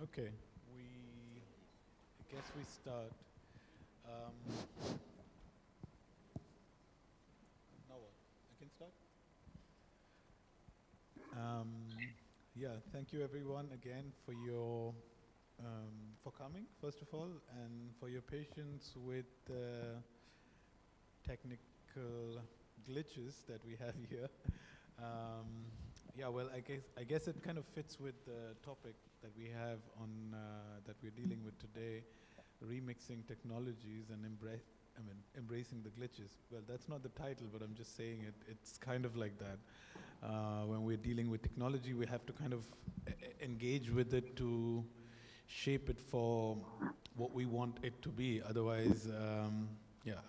Okay, I guess we start. Now what? I can start? Yeah, thank you everyone again for your, for coming, first of all, and for your patience with the technical glitches that we have here. Yeah, well, I guess it kind of fits with the topic that we have on that we're dealing with today, remixing technologies and embracing the glitches. Well, that's not the title, but I'm just saying it. It's kind of like that. When we're dealing with technology, we have to kind of engage with it to shape it for what we want it to be. Otherwise,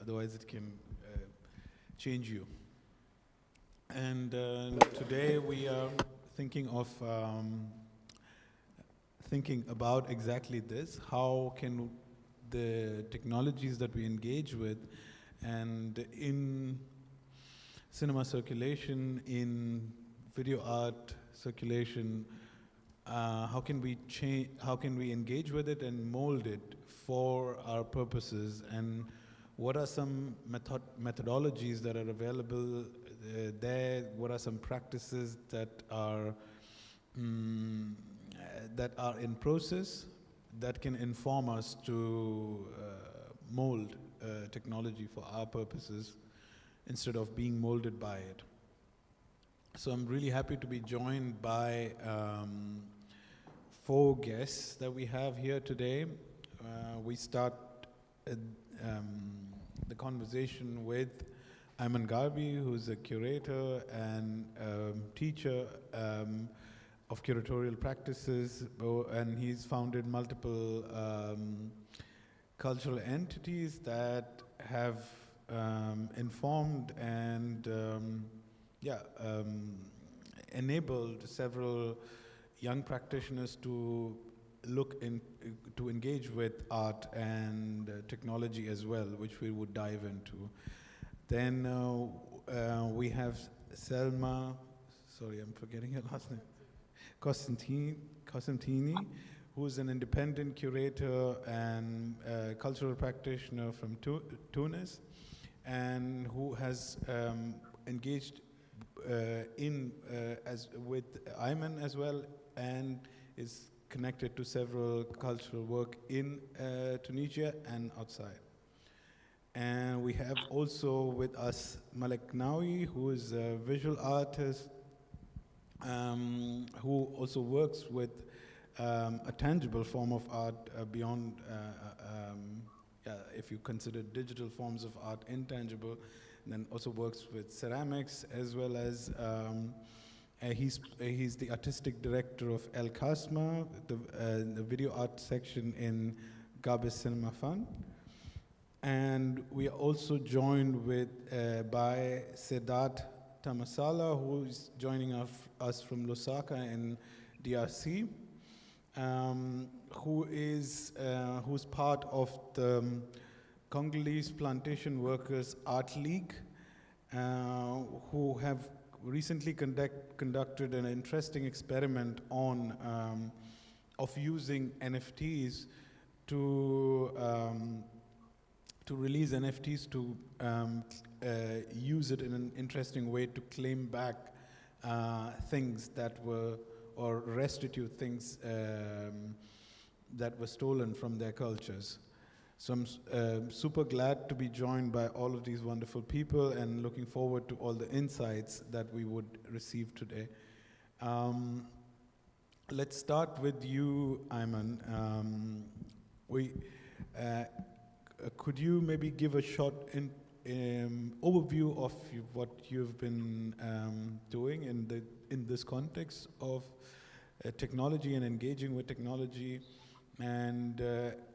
otherwise it can change you. And today we are thinking of thinking about exactly this. How can the technologies that we engage with, and in cinema circulation, in video art circulation, how can we engage with it and mold it for our purposes, and what are some methodologies that are available there? What are some practices that are in process that can inform us to mold technology for our purposes instead of being molded by it? So I'm really happy to be joined by 4 guests that we have here today. We start the conversation with Ayman Gharbi, who's a curator and teacher of curatorial practices, and he's founded multiple cultural entities that have informed and enabled several young practitioners to look in, to engage with art and technology as well, which we would dive into. Then we have Salma, sorry, I'm forgetting her last name, Kossentini, who's an independent curator and cultural practitioner from Tunis, and who has engaged with Ayman as well, and is connected to several cultural work in Tunisia and outside. And we have also with us Malek Gnaoui, who is a visual artist, who also works with a tangible form of art beyond, if you consider digital forms of art intangible, and then also works with ceramics, as well as he's the artistic director of El Kasama, the video art section in Gharbi Cinema Fund. And we are also joined by Cédart Tamasala, who is joining us from Lusaka in DRC, who's part of the Congolese Plantation Workers Art League, who have recently conducted an interesting experiment on of using NFTs to release NFTs to use it in an interesting way to claim back things that were, or restitute things that were stolen from their cultures. So I'm super glad to be joined by all of these wonderful people, and looking forward to all the insights that we would receive today. Let's start with you, Ayman. Could you maybe give a short overview of what you've been doing in this context of technology and engaging with technology, and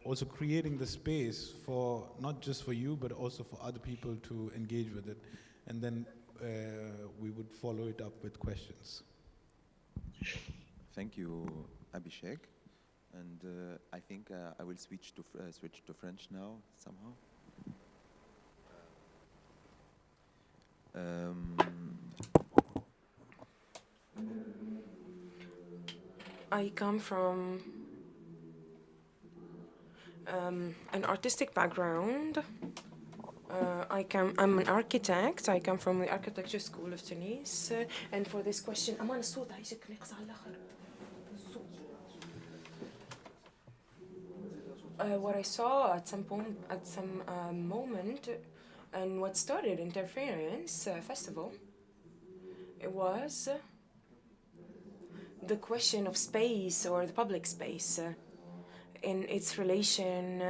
also creating the space for not just for you but also for other people to engage with it, and then we would follow it up with questions. Thank you, Abhishek. And I think I will switch to French now, somehow. I come from an artistic background. I'm an architect. I come from the architecture school of Tunis. And for this question, what I saw at some moment, and what started Interference Festival, it was the question of space, or the public space, in its relation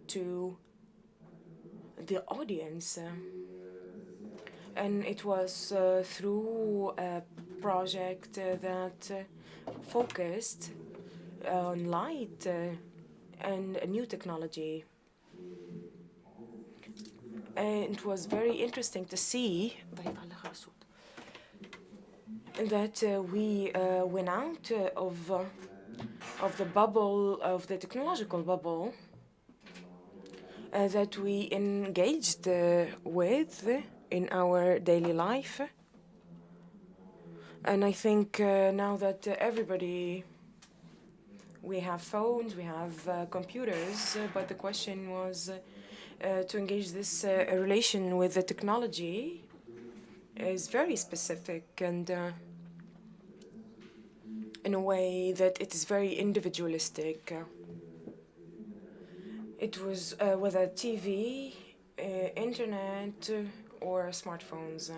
to the audience. And it was through a project that focused on light and a new technology. And it was very interesting to see that we went out of the bubble, of the technological bubble, that we engaged with in our daily life. And I think now that we have phones, we have computers, but the question was to engage this relation with the technology is very specific, and in a way that it is very individualistic. It was whether TV, internet, or smartphones.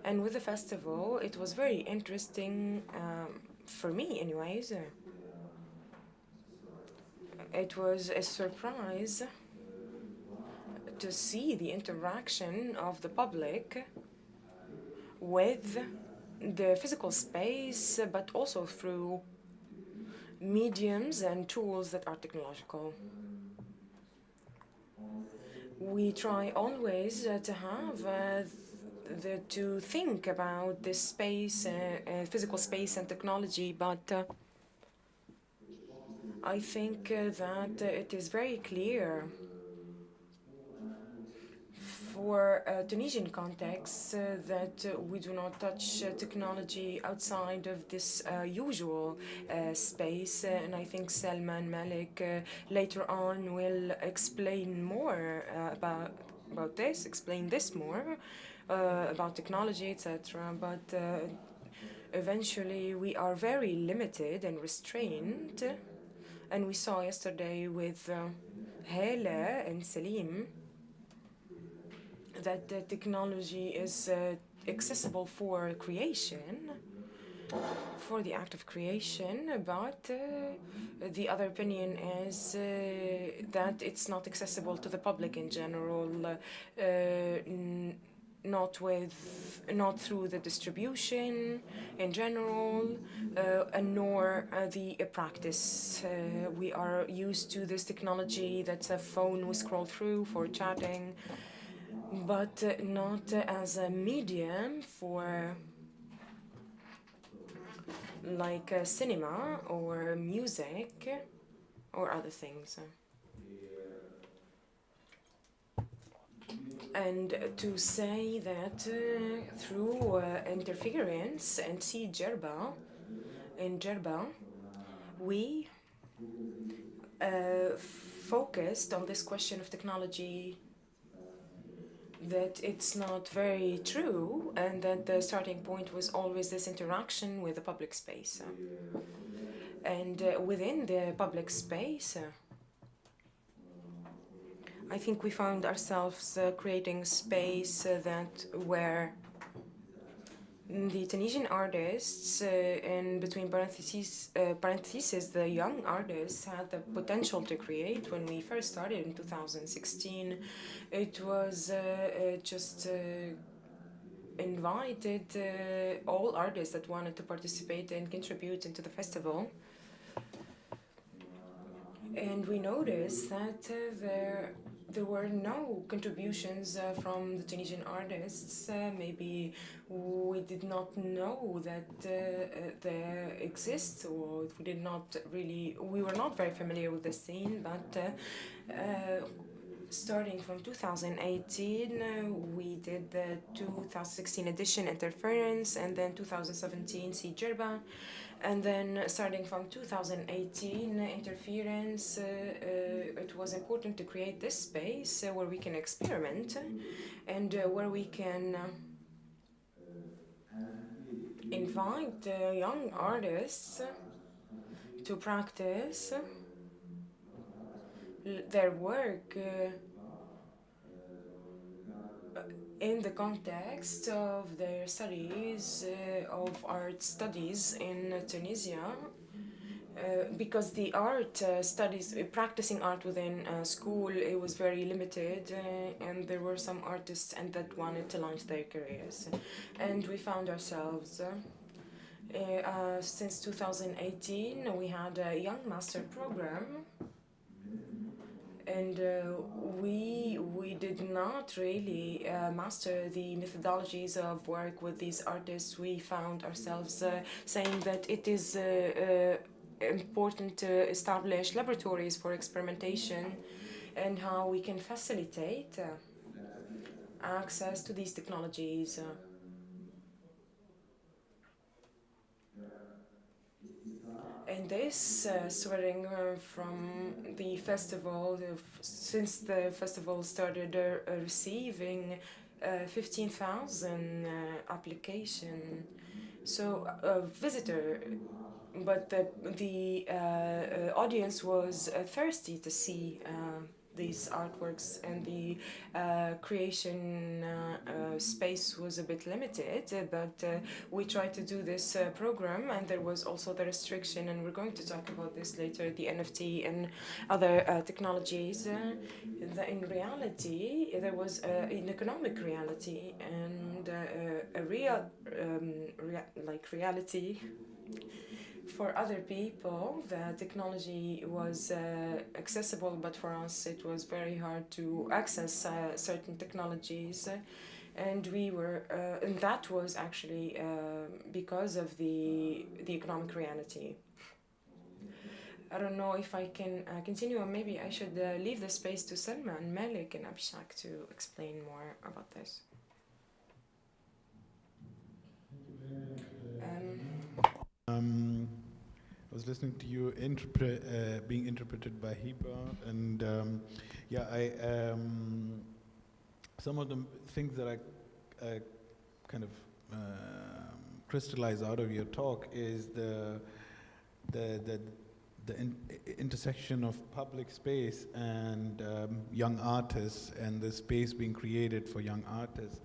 And with the festival, it was very interesting, for me anyways. It was a surprise to see the interaction of the public with the physical space, but also through mediums and tools that are technological. We try always to have to think about this space, physical space and technology, but I think that it is very clear for Tunisian context that we do not touch technology outside of this usual space, and I think Salma and Malek later on will explain more about this, explain this more about technology, etc. But eventually we are very limited and restrained, and we saw yesterday with Hala and Salim that the technology is accessible for creation, for the act of creation, but the other opinion is that it's not accessible to the public in general, not through the distribution in general, and nor the practice. We are used to this technology that's a phone we scroll through for chatting, but not as a medium for like cinema or music or other things. And to say that through interference and see Djerba, in Djerba, we focused on this question of technology, that it's not very true, and that the starting point was always this interaction with the public space. And within the public space, I think we found ourselves creating space that where the Tunisian artists, and between parentheses, the young artists had the potential to create. When we first started in 2016, it was just invited all artists that wanted to participate and contribute into the festival. And we noticed that there were no contributions from the Tunisian artists. Maybe we did not know that there exists, or we were not very familiar with the scene, but starting from 2018, we did the 2016 edition Interference, and then 2017 See Djerba, And then starting from 2018, interference, it was important to create this space where we can experiment and where we can invite young artists to practice their work in the context of their studies, of art studies in Tunisia, because the art studies, practicing art within school, it was very limited, and there were some artists and that wanted to launch their careers. And we found ourselves, since 2018, we had a young master program, and we did not really master the methodologies of work with these artists. We found ourselves saying that it is important to establish laboratories for experimentation and how we can facilitate access to these technologies. And this swearing from the festival, since the festival started receiving 15,000 application, so a visitor, but the audience was thirsty to see these artworks, and the creation space was a bit limited, but we tried to do this program, and there was also the restriction, and we're going to talk about this later, the NFT and other technologies. In reality, there was an economic reality and a real reality. For other people, the technology was accessible, but for us it was very hard to access certain technologies. And we were, and that was actually because of the economic reality. I don't know if I can continue, or maybe I should leave the space to Salma and Malek and Abhishek to explain more about this. I was listening to you being interpreted by Hiba, and some of the things that I kind of crystallize out of your talk is the intersection of public space and young artists, and the space being created for young artists,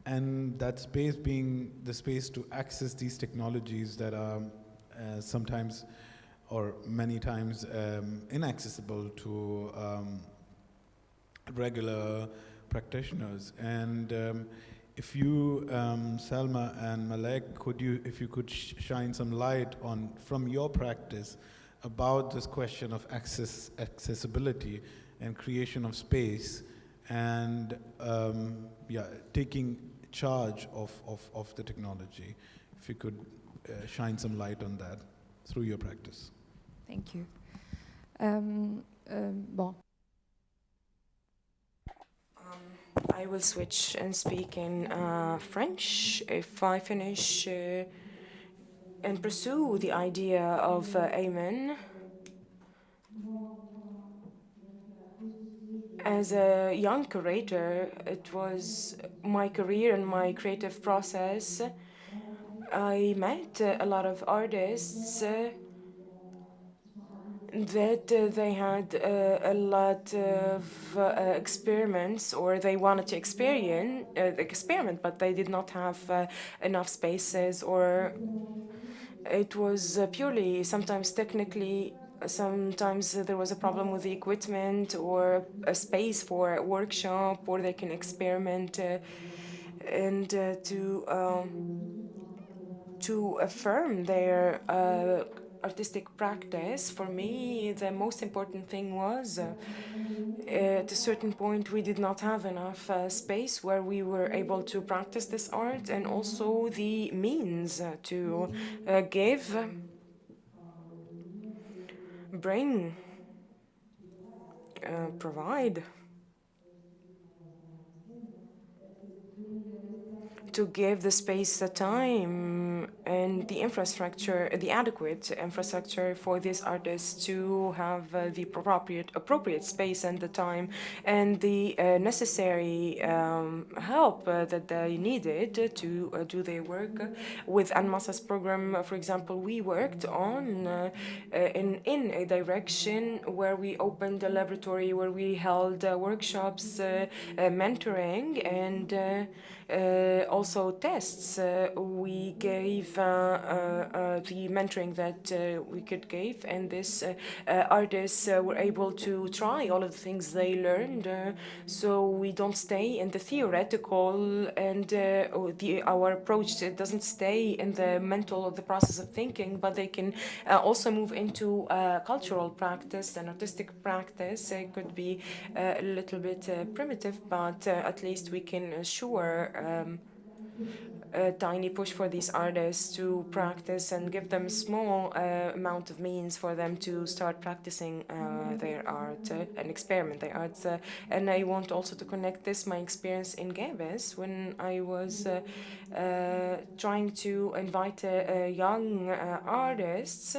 and that space being the space to access these technologies that are sometimes or many times inaccessible to regular practitioners. And if you, Salma and Malek, if you could shine some light on, from your practice, about this question of accessibility and creation of space, and taking charge of the technology. If you could shine some light on that through your practice. Thank you. Bon. I will switch and speak in French if I finish and pursue the idea of Ayman. As a young curator, it was my career and my creative process. I met a lot of artists that they had a lot of experiments, or they wanted to experiment, but they did not have enough spaces, or it was purely sometimes technically. Sometimes there was a problem with the equipment or a space for a workshop where they can experiment and to affirm their artistic practice. For me, the most important thing was at a certain point we did not have enough space where we were able to practice this art, and also the means to provide to give the space, the time, and the infrastructure, the adequate infrastructure for these artists to have the appropriate space and the time and the necessary help that they needed to do their work. With Anmasa's program, for example, we worked on in a direction where we opened a laboratory, where we held workshops, mentoring, and also tests. We gave the mentoring that we could give, and this artists were able to try all of the things they learned. So we don't stay in the theoretical, and our approach doesn't stay in the mental, the process of thinking, but they can also move into cultural practice and artistic practice. It could be a little bit primitive, but at least we can assure a tiny push for these artists to practice and give them a small amount of means for them to start practicing their art and experiment their art. And I want also to connect this, my experience in Gabes, when I was trying to invite young artists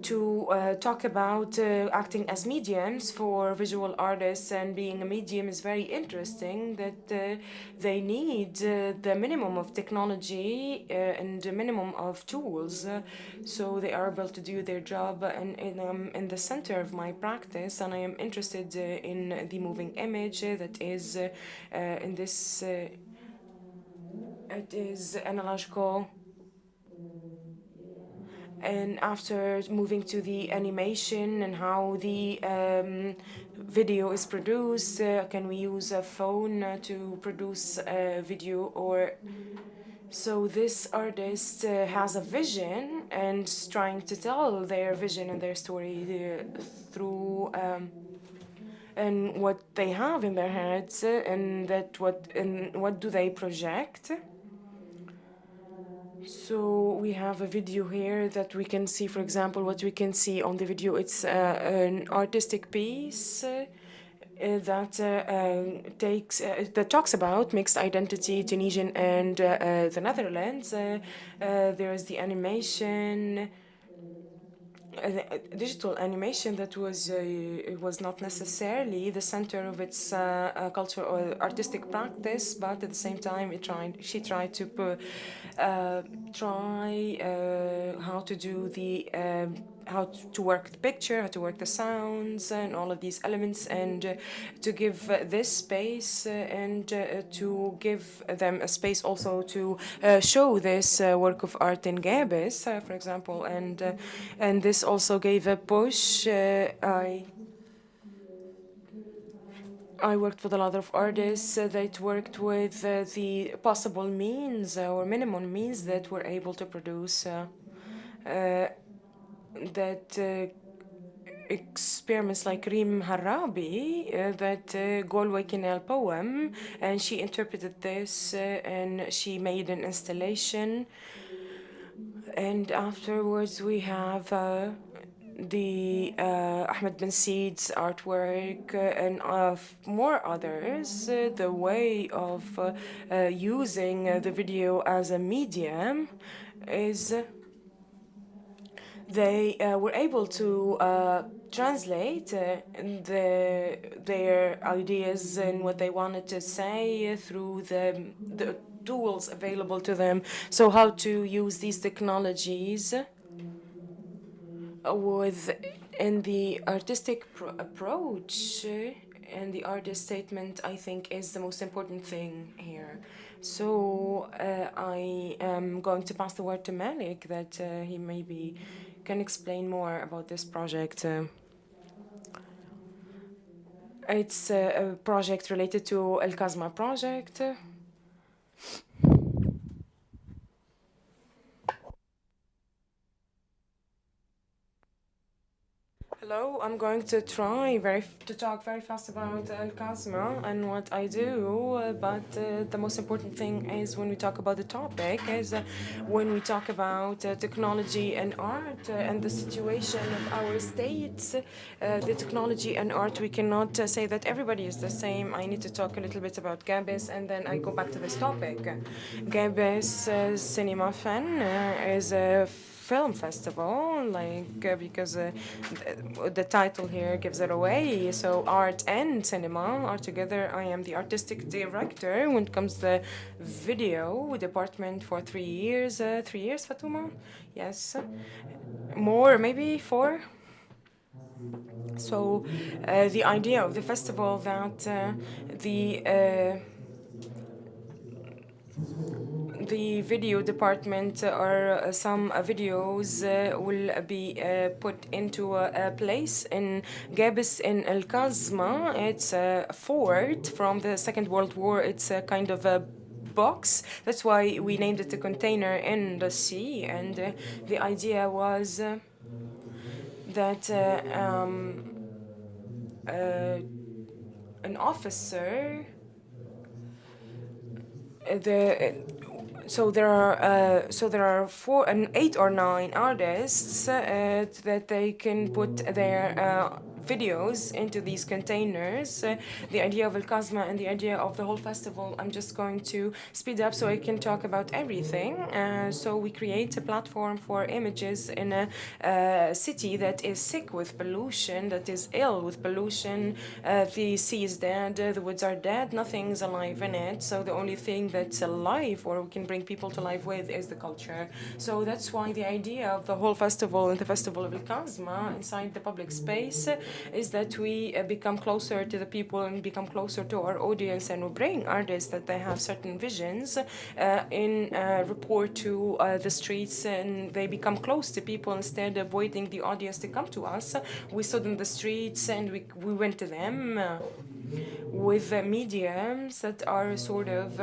to talk about acting as mediums for visual artists, and being a medium is very interesting, that they need the minimum of technology and the minimum of tools so they are able to do their job. And in the center of my practice, and I am interested in the moving image that is in this it is analogical. And after moving to the animation and how the video is produced, can we use a phone to produce a video? Or so this artist has a vision and is trying to tell their vision and their story through and what they have in their heads, and what do they project. So we have a video here that we can see, for example, what we can see on the video. It's an artistic piece that talks about mixed identity, Tunisian and the Netherlands. There is the animation, digital animation that was it was not necessarily the center of its culture or artistic practice, but at the same time she tried to try how to do the how to work the picture, how to work the sounds and all of these elements, and to give this space and to give them a space also to show this work of art in Gabes, for example, and this also gave a push. I worked with a lot of artists that worked with the possible means or minimum means that were able to produce that experiments like Reem Harabi, that Galway Canal poem, and she interpreted this and she made an installation. And afterwards we have the Ahmed Ben Said's artwork and more others. The way of using the video as a medium is they were able to translate their ideas and what they wanted to say through the tools available to them. So how to use these technologies in the artistic approach and the artist statement, I think, is the most important thing here. So I am going to pass the word to Malek, that he maybe can explain more about this project. It's a project related to El Kasama project. Hello, I'm going to try to talk very fast about Kasama and what I do, but the most important thing is when we talk about the topic is when we talk about technology and art and the situation of our states, the technology and art, we cannot say that everybody is the same. I need to talk a little bit about Gabis and then I go back to this topic. Gabis Cinema Fan is a film festival, because the title here gives it away. So art and cinema are together. I am the artistic director when it comes to the video department for 3 years. 3 years, Fatuma? Yes. More, maybe 4. So the idea of the festival that the video department or some videos will be put into a place in Gabis in El Kazma. It's a fort from the Second World War. It's a kind of a box. That's why we named it a container in the sea. And the idea was that an officer, so there are 8 or 9 artists that they can put their videos into these containers. The idea of El Kazma and the idea of the whole festival, I'm just going to speed up so I can talk about everything. So we create a platform for images in a city that is sick with pollution, that is ill with pollution. The sea is dead, the woods are dead, nothing's alive in it. So the only thing that's alive or we can bring people to life with is the culture. So that's why the idea of the whole festival and the festival of El Kazma inside the public space is that we become closer to the people and become closer to our audience, and we bring artists that they have certain visions in report to the streets, and they become close to people instead of waiting the audience to come to us. We stood in the streets and we went to them with mediums that are sort of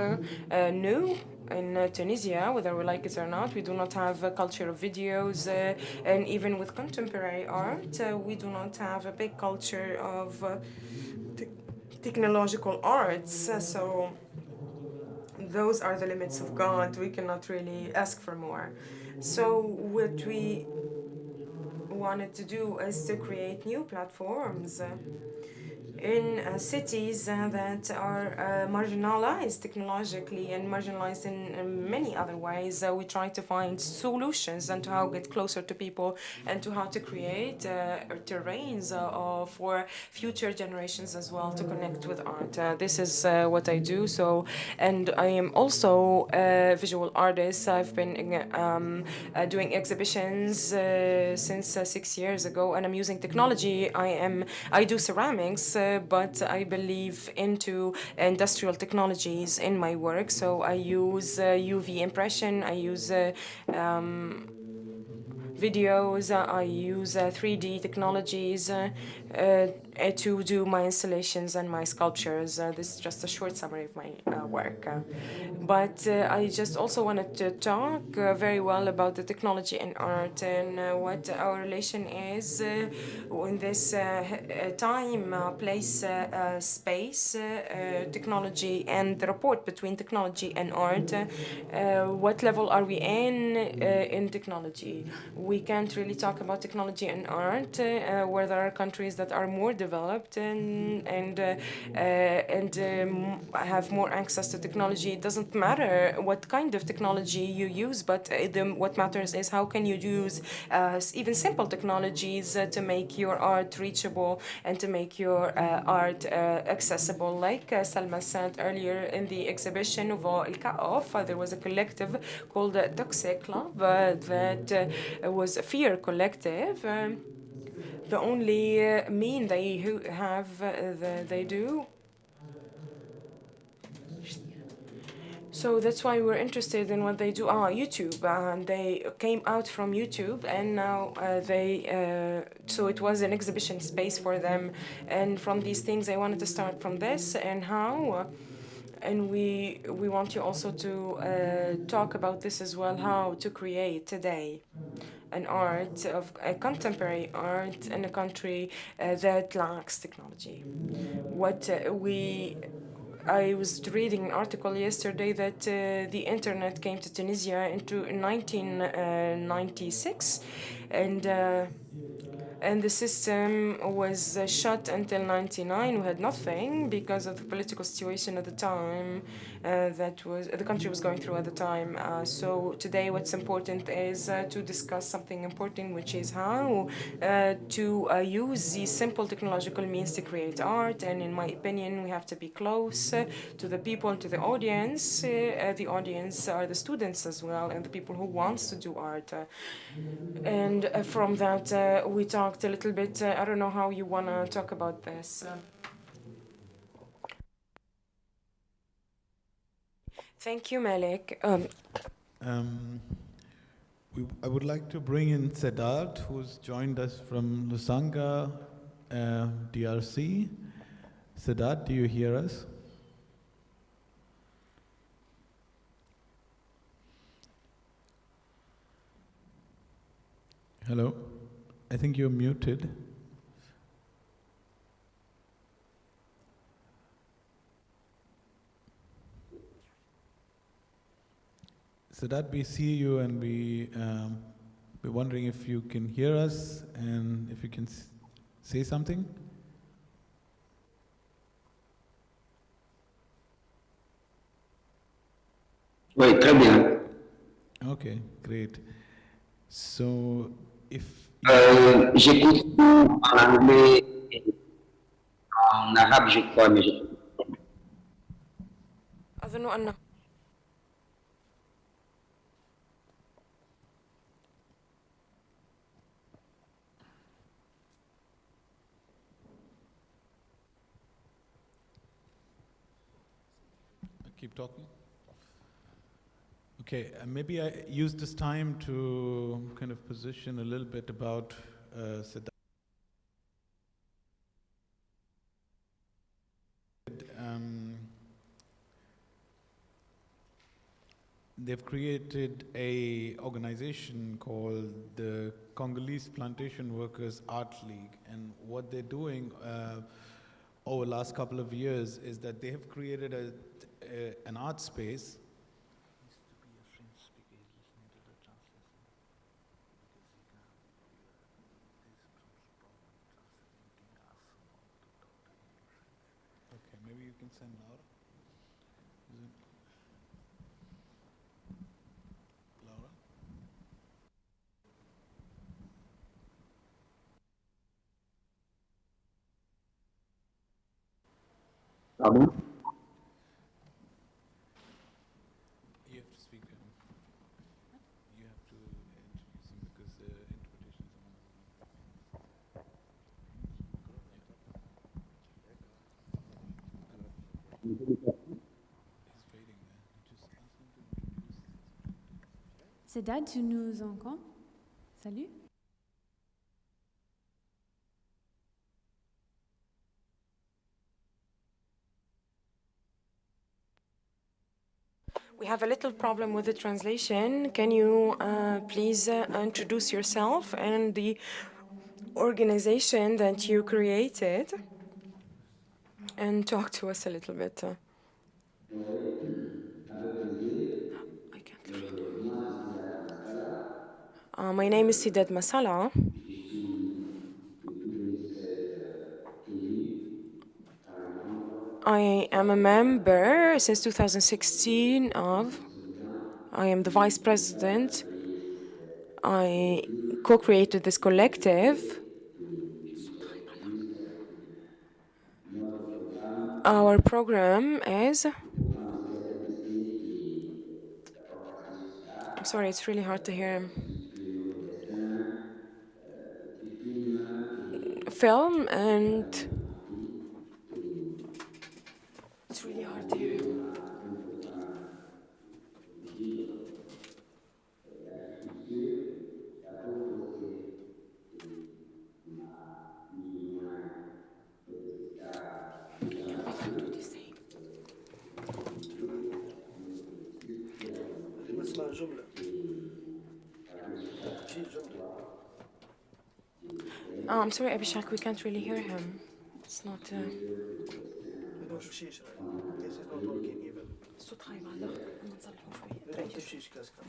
new in Tunisia, whether we like it or not. We do not have a culture of videos, and even with contemporary art, we do not have a big culture of technological arts. So those are the limits of God. We cannot really ask for more. So what we wanted to do is to create new platforms in cities that are marginalized technologically and marginalized in many other ways. We try to find solutions and to how to get closer to people and to how to create terrains for future generations as well to connect with art. This is what I do. So, and I am also a visual artist. I've been doing exhibitions since 6 years ago, and I'm using technology. I do ceramics, but I believe into industrial technologies in my work. So I use UV impression, I use videos, I use 3D technologies to do my installations and my sculptures. This is just a short summary of my work. But I just also wanted to talk very well about the technology and art and what our relation is in this time, place, space, technology, and the rapport between technology and art. What level are we in technology? We can't really talk about technology and art where there are countries that are more developed and have more access to technology. It doesn't matter what kind of technology you use, but what matters is how can you use even simple technologies to make your art reachable and to make your art accessible. Like Salma said earlier in the exhibition of El Kaof, there was a collective called Toxic Club that was a fear collective. The only mean they have, they do. So that's why we're interested in what they do. YouTube. And they came out from YouTube, and now so it was an exhibition space for them. And from these things, I wanted to start from this and how. And we want you also to talk about this as well, how to create today. an art, of a contemporary art in a country that lacks technology. I was reading an article yesterday that the internet came to Tunisia in 1996, and the system was shut until 99. We had nothing because of the political situation at the time that was the country was going through at the time. So today, what's important is to discuss something important, which is how to use these simple technological means to create art. And in my opinion, we have to be close to the people, to the audience. The audience are the students as well, and the people who wants to do art. And from that, we talked a little bit. I don't know how you want to talk about this. Thank you, Malek. I would like to bring in Cédart, who's joined us from Lusanga, DRC. Cédart, do you hear us? Hello? I think you're muted. Cédart, we see you and we're wondering if you can hear us and if you can say something. Oui, très bien. Okay, great. So, if j'écoute en anglais, en arabe, je crois, mais je... أظن أنه keep talking. Okay, maybe I use this time to kind of position a little bit about Cédart. They've created a organization called the Congolese Plantation Workers Art League, and what they're doing over the last couple of years is that they have created an art space. Okay, maybe you can send Laura. Laura? Pardon? You have to speak. You have to introduce him because the interpretation is he's fading there. Just ask him to introduce. Cédart, tu nous entends? Salut. we have a little problem with the translation. Can you please introduce yourself and the organization that you created and talk to us a little bit? I can't read. My name is Cédart Masala. I am a member since 2016 of. I am the vice president. I co-created this collective. Our program is. I'm sorry, it's really hard to hear him. Film and. It's really hard to hear him. Oh, I'm sorry, Abhishek, we can't really hear him. It's not... This is not working even. الصوت خايب على الأخر. أما نصلحه شوي. ما تمشيش كاسكا.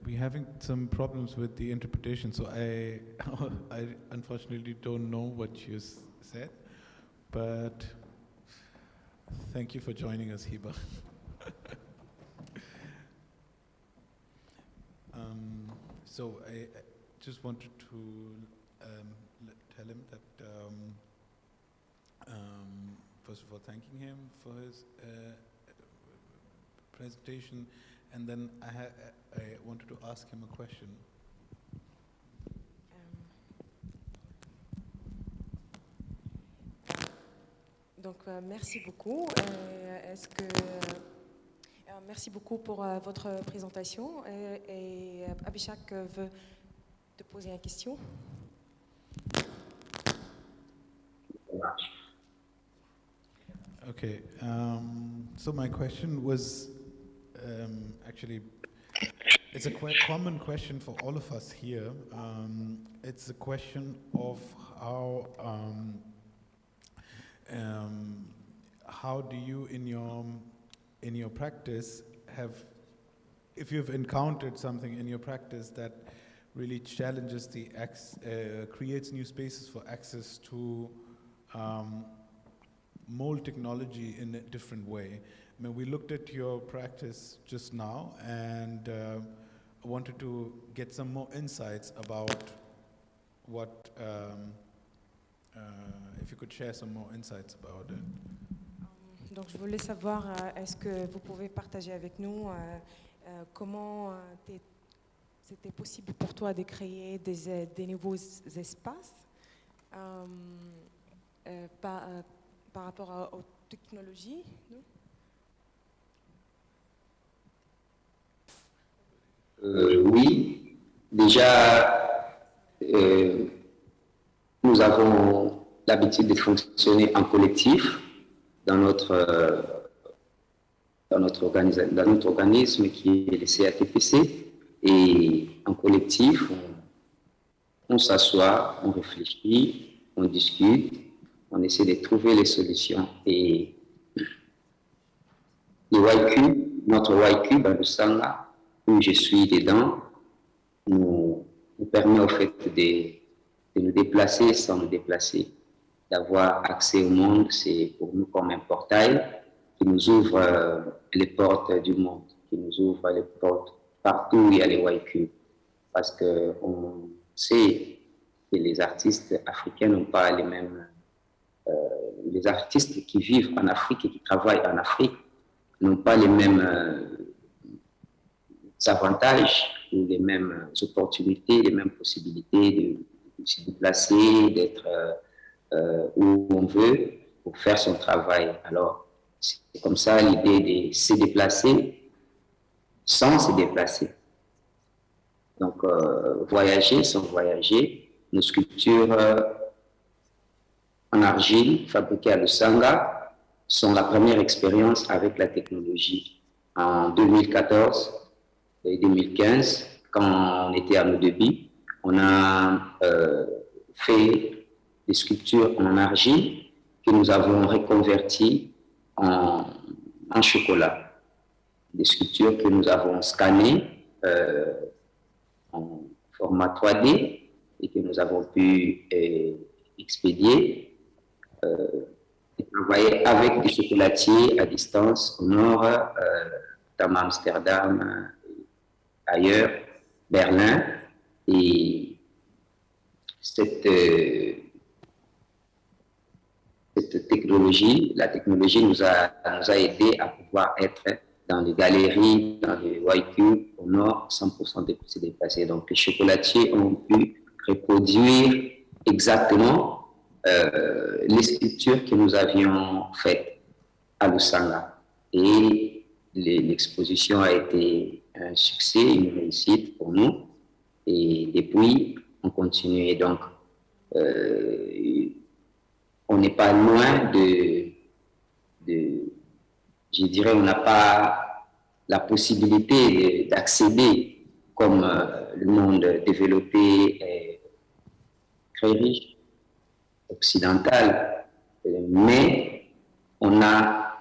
We're having some problems with the interpretation, so I unfortunately don't know what you said, but thank you for joining us, Hiba. So I just wanted to tell him that first of all, thanking him for his presentation, and then I wanted to ask him a question. Donc, merci beaucoup. Merci beaucoup pour votre présentation. Et Abhishek veut te poser une question. Okay. So my question was actually, it's a quite common question for all of us here. It's a question of how do you in your practice if you've encountered something in your practice that really challenges creates new spaces for access to mold technology in a different way. I mean, we looked at your practice just now, and I wanted to get some more insights about what, if you could share some more insights about it. Donc, je voulais savoir, est-ce que vous pouvez partager avec nous comment c'était possible pour toi de créer des nouveaux espaces par rapport aux technologies, non? Oui, déjà, nous avons l'habitude de fonctionner en collectif dans notre organisme qui est le CATPC. Et en collectif, on s'assoit, on réfléchit, on discute, on essaie de trouver les solutions. Et notre YQ, le Sanga, où je suis dedans, nous permet au fait de nous déplacer sans nous déplacer, d'avoir accès au monde. C'est pour nous comme un portail qui nous ouvre les portes du monde, qui nous ouvre les portes partout où il y a les YQ. Parce qu'on sait que les artistes africains n'ont pas les mêmes... les artistes qui vivent en Afrique et qui travaillent en Afrique n'ont pas les mêmes avantages ou les mêmes opportunités, les mêmes possibilités de se déplacer, d'être où on veut pour faire son travail. Alors, c'est comme ça l'idée de se déplacer sans se déplacer. Donc, voyager sans voyager. Nos sculptures en argile fabriquées à Lusanga sont la première expérience avec la technologie. En 2014 et 2015, quand on était à Modebi, on a fait des sculptures en argile que nous avons reconverties en chocolat. Des sculptures que nous avons scannées en format 3D et que nous avons pu expédier et travailler avec des chocolatiers à distance au nord, comme Amsterdam, ailleurs, Berlin. Et cette technologie, la technologie nous a aidé à pouvoir être dans les galeries, dans les YQ au nord, 100% se déplacer. Donc les chocolatiers ont pu reproduire exactement les sculptures que nous avions faites à Lusanga. Et l'exposition a été un succès, une réussite pour nous. Et depuis, on continue. Donc, on n'est pas loin je dirais, on n'a pas la possibilité d'accéder, comme le monde développé est très riche, occidental, mais on a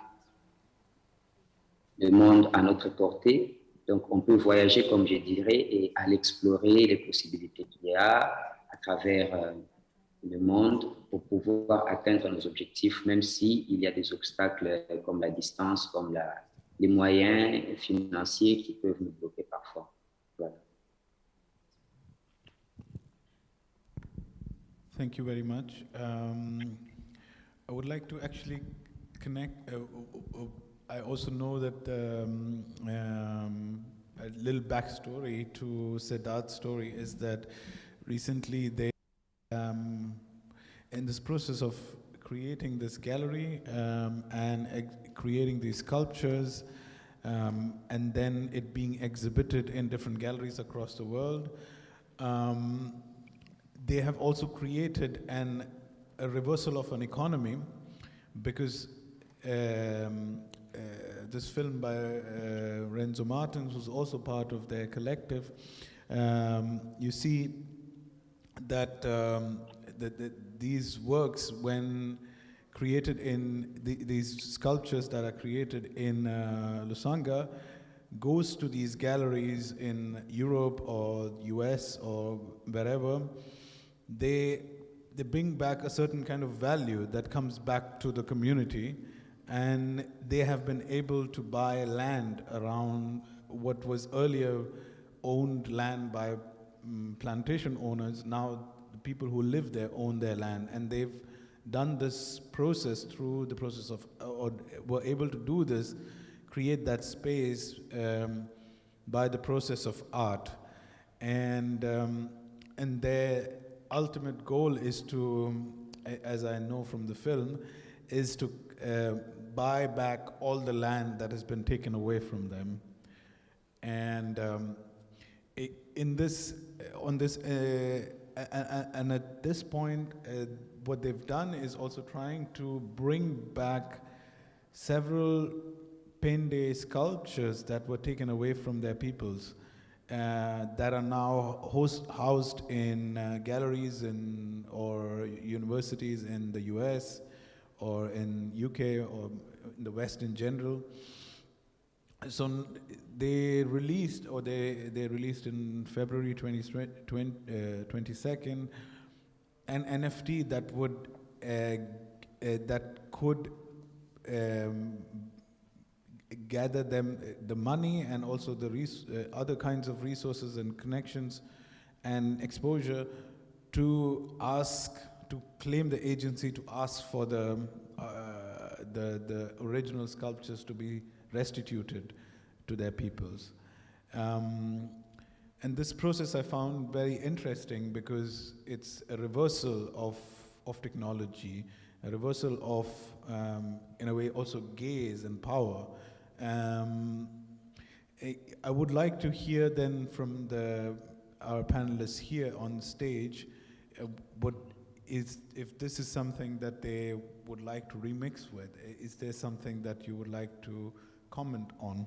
le monde à notre portée, donc on peut voyager, comme je dirais, et aller explorer les possibilités qu'il y a à travers le monde pour pouvoir atteindre nos objectifs, même s'il y a des obstacles comme la distance, comme les moyens financiers qui peuvent nous bloquer parfois. Voilà. Thank you very much. I would like to actually connect. I also know that a little backstory to Cédart's story is that recently they, in this process of creating this gallery and creating these sculptures, and then it being exhibited in different galleries across the world, they have also created a reversal of an economy, because this film by Renzo Martens was also part of their collective. You see that these works, when created in these sculptures that are created in Lusanga, goes to these galleries in Europe or US or wherever. They bring back a certain kind of value that comes back to the community, and they have been able to buy land around what was earlier owned land by plantation owners. Now the people who live there own their land, and they've done this process through the process of, or were able to do this, create that space by the process of art. And their ultimate goal is to, as I know from the film, is to buy back all the land that has been taken away from them. And in this, on this, and at this point, what they've done is also trying to bring back several Pende sculptures that were taken away from their peoples, that are now housed in galleries or universities in the US or in UK or in the West in general. So they released in February 22nd an NFT that would gather them the money and also the other kinds of resources and connections and exposure to claim the agency to ask for the original sculptures to be restituted to their peoples. And this process I found very interesting because it's a reversal of technology, a reversal of, in a way, also gaze and power. I would like to hear then from our panelists here on stage, if this is something that they would like to remix with. Is there something that you would like to comment on?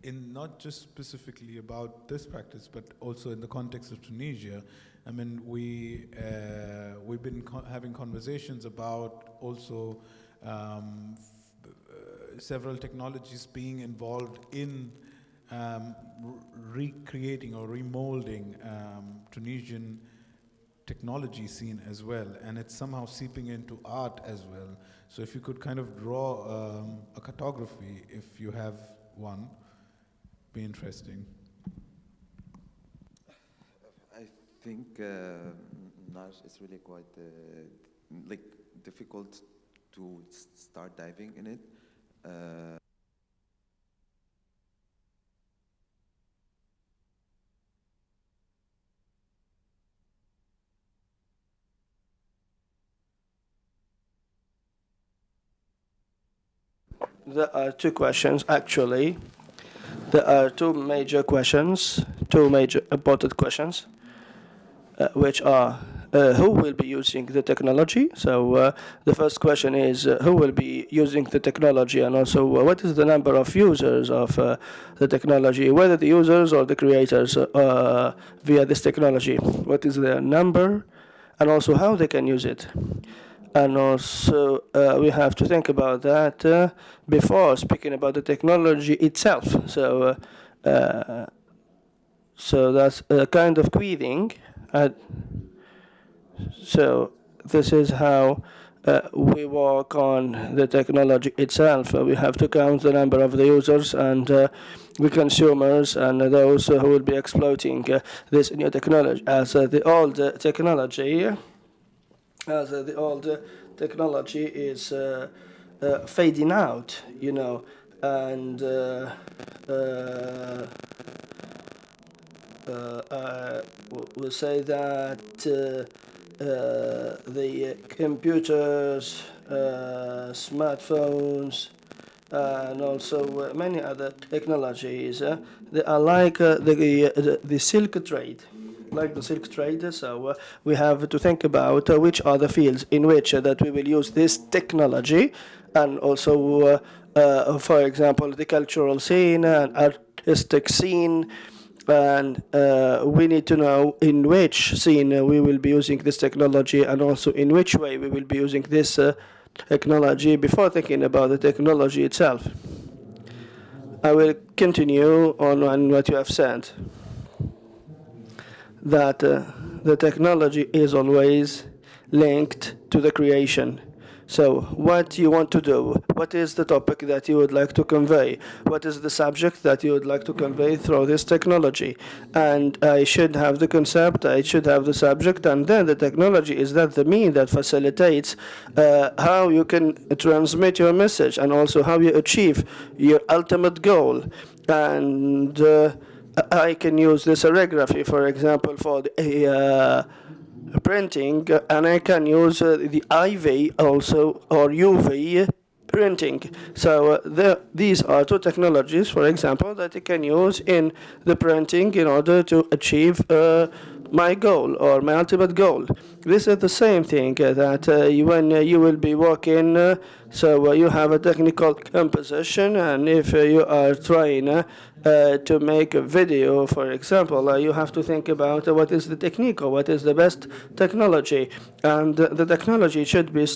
In not just specifically about this practice, but also in the context of Tunisia. I mean, we've been having conversations about also several technologies being involved in recreating or remolding Tunisian technology scene as well, and it's somehow seeping into art as well. So if you could kind of draw a cartography, if you have one, be interesting. think Naj is really quite like difficult to start diving in it. There are two questions, actually. There are two major questions, two major important questions, which are who will be using the technology? So the first question is who will be using the technology, and also what is the number of users of the technology, whether the users or the creators via this technology. What is their number, and also how they can use it. And also, we have to think about that before speaking about the technology itself. So, so that's a kind of quizzing. So this is how we work on the technology itself. We have to count the number of the users and the consumers and those who will be exploiting this new technology. As the old technology is fading out, you know, and we'll say that the computers, smartphones, and also many other technologies, they are like the silk trade. Like the silk trade, so we have to think about which are the fields in which that we will use this technology, and also, for example, the cultural scene and artistic scene, and we need to know in which scene we will be using this technology, and also in which way we will be using this technology before thinking about the technology itself. I will continue on what you have said, that the technology is always linked to the creation. So what you want to do, what is the topic that you would like to convey, what is the subject that you would like to convey through this technology. And I should have the concept, I should have the subject, and then the technology is that the mean that facilitates how you can transmit your message, and also how you achieve your ultimate goal. And I can use the serigraphy, for example, for the printing, and I can use the IV also, or UV printing. So these are two technologies, for example, that I can use in the printing in order to achieve my goal or my ultimate goal. This is the same thing that when you will be working, so you have a technical composition, and if you are trying to make a video, for example, you have to think about what is the technique or what is the best technology, and the technology should be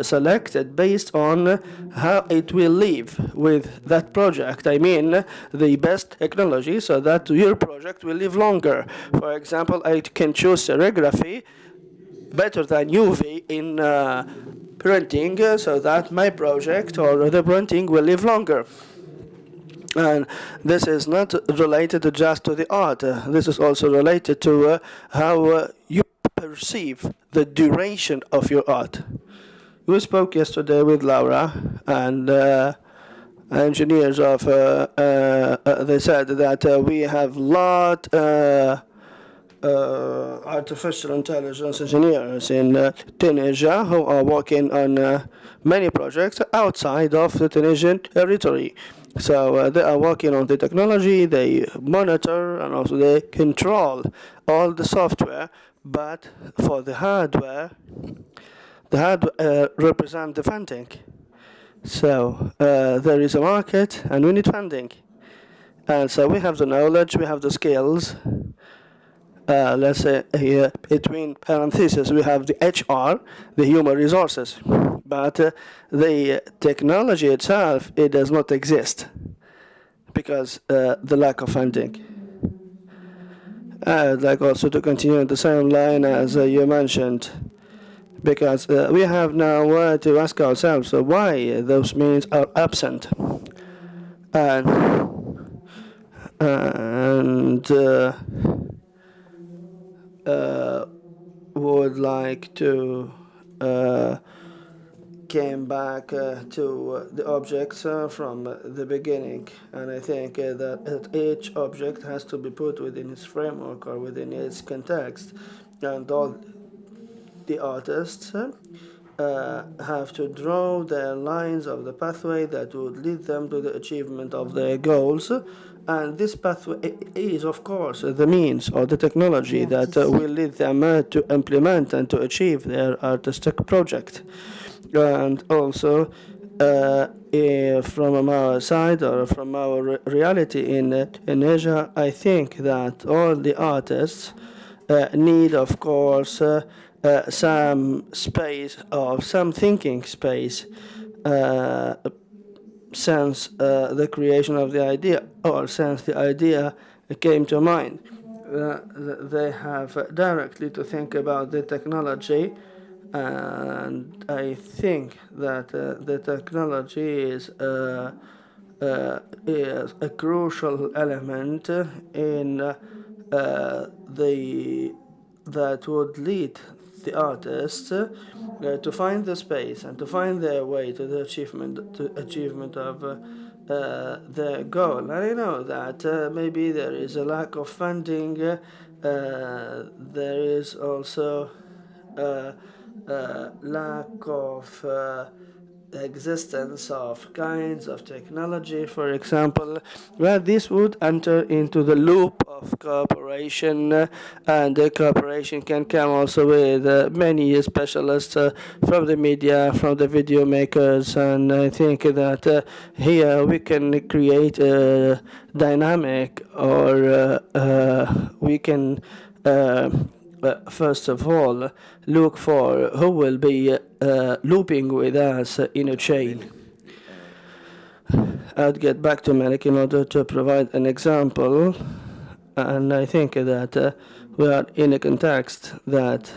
selected based on how it will live with that project. I mean, the best technology so that your project will live longer. For example, I can choose serigraphy better than UV in printing, so that my project or the printing will live longer. And this is not related just to the art. This is also related to how you perceive the duration of your art. We spoke yesterday with Laura, and engineers of, they said that we have a lot artificial intelligence engineers in Tunisia who are working on many projects outside of the Tunisian territory. So they are working on the technology, they monitor, and also they control all the software, but for the hardware represents the funding. So there is a market, and we need funding. And so we have the knowledge, we have the skills. Let's say here, between parentheses, we have the HR, the human resources. But the technology itself, it does not exist because the lack of funding. I'd like also to continue in the same line as you mentioned, because we have now to ask ourselves why those means are absent. And would like to came back to the objects from the beginning, and I think that each object has to be put within its framework or within its context, and all the artists have to draw their lines of the pathway that would lead them to the achievement of their goals. And this pathway is, of course, the means or the technology that will lead them to implement and to achieve their artistic project. And also, from our side or from our reality in Asia, I think that all the artists need, of course, some space or some thinking space since the creation of the idea or since the idea came to mind. They have directly to think about the technology, and I think that the technology is a crucial element in that would lead the artists to find the space and to find their way to the achievement of their goal. And I know that maybe there is a lack of funding. There is also lack of existence of kinds of technology, for example, where this would enter into the loop of cooperation, and the cooperation can come also with many specialists from the media, from the video makers, and I think that here we can create a dynamic, or we can first of all look for who will be looping with us in a chain. I'd get back to Malek in order to provide an example, and I think that we are in a context that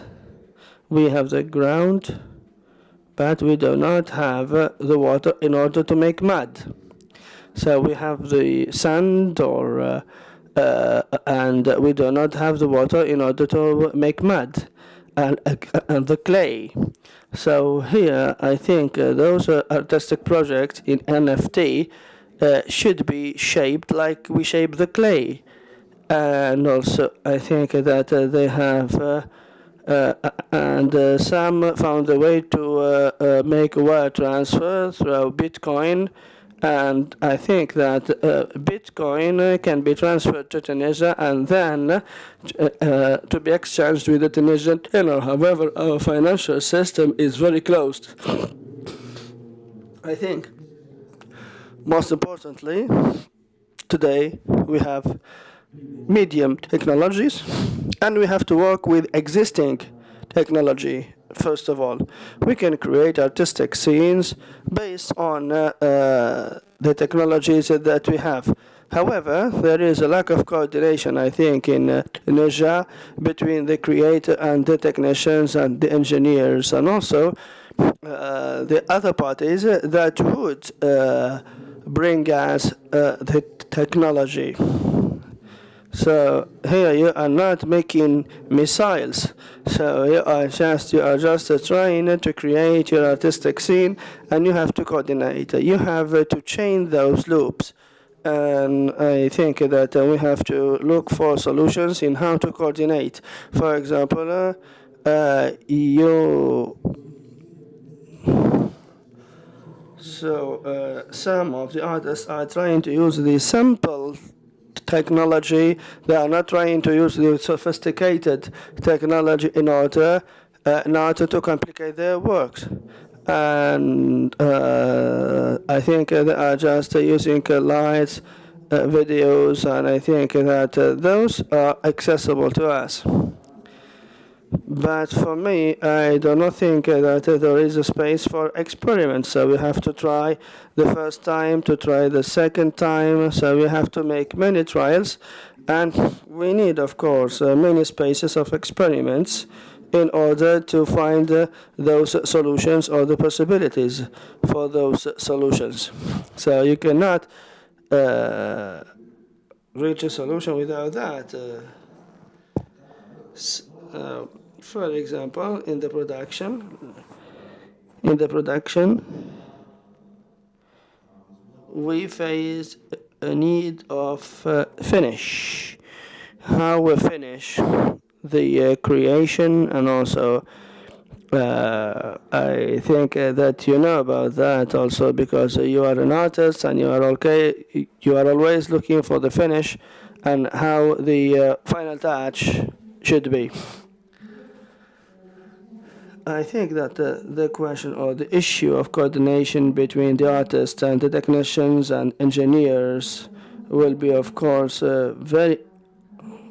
we have the ground, but we do not have the water in order to make mud. So we have the sand, or and we do not have the water in order to make mud, and the clay. So here I think those artistic projects in NFT should be shaped like we shape the clay. And also I think that they have and some found a way to make a wire transfer through Bitcoin. And I think that Bitcoin can be transferred to Tunisia and then to be exchanged with the Tunisian dinar. However, our financial system is very closed. I think, most importantly, today we have medium technologies, and we have to work with existing technology. First of all, we can create artistic scenes based on the technologies that we have. However, there is a lack of coordination, I think, in Tunisia between the creator and the technicians and the engineers, and also the other parties that would bring us the technology. So here you are not making missiles. So you are just trying to create your artistic scene, and you have to coordinate. You have to chain those loops. And I think that we have to look for solutions in how to coordinate. For example, some of the artists are trying to use the simple technology. They are not trying to use the sophisticated technology in order not to complicate their works. And I think they are just using lights, videos, and I think that those are accessible to us. But for me, I do not think that there is a space for experiments. So we have to try the first time, to try the second time. So we have to make many trials. And we need, of course, many spaces of experiments in order to find those solutions or the possibilities for those solutions. So you cannot reach a solution without that. For example, in the production, we face a need of finish. How we finish the creation, and also I think that you know about that also, because you are an artist and you are always looking for the finish and how the final touch should be. I think that the question or the issue of coordination between the artists and the technicians and engineers will be, of course, very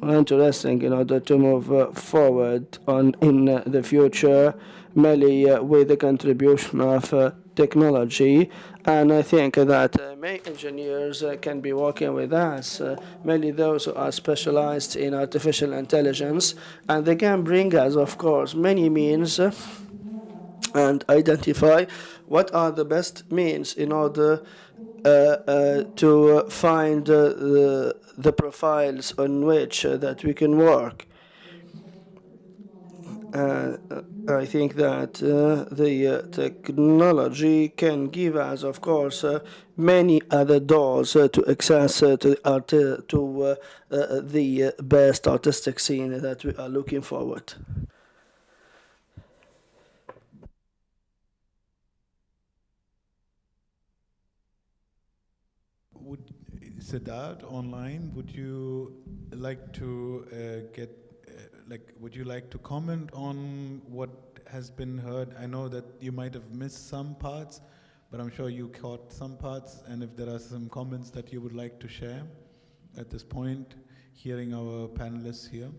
interesting in order to move forward in the future, mainly with the contribution of technology. And I think that many engineers can be working with us, mainly those who are specialized in artificial intelligence, and they can bring us, of course, many means and identify what are the best means in order to find the profiles on which that we can work. I think that the technology can give us, of course, many other doors to access to the best artistic scene that we are looking forward. Cédart online, would you like to would you like to comment on what has been heard? I know that you might have missed some parts, but I'm sure you caught some parts, and if there are some comments that you would like to share at this point, hearing our panelists here.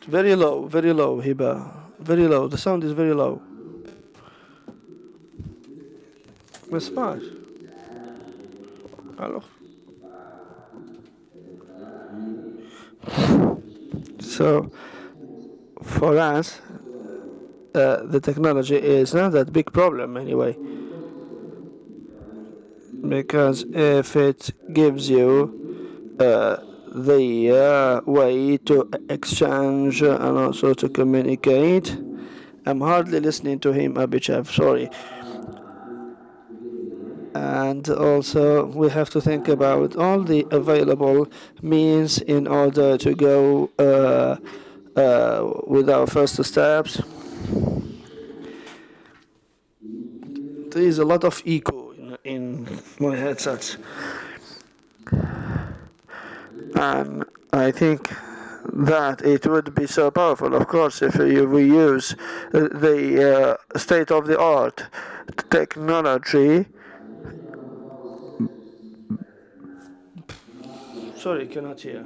Very low, Hiba. Very low. The sound is very low. ما اسمعش. Alors. So, for us, the technology is not that big problem anyway. Because if it gives you the way to exchange and also to communicate. I'm hardly listening to him, Abhishek, sorry. And also, we have to think about all the available means in order to go with our first steps. There is a lot of echo in my headsets. And I think that it would be so powerful, of course, if we use the state-of-the-art technology. Sorry, cannot hear.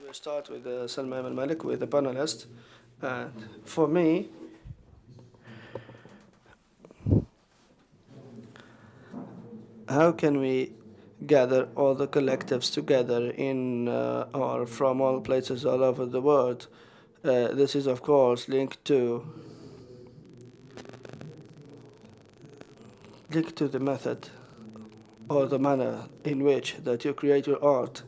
We'll start with Salma and Malek, with the panelist. And for me, how can we gather all the collectives together in or from all places all over the world? This is, of course, linked to the method or the manner in which that you create your art.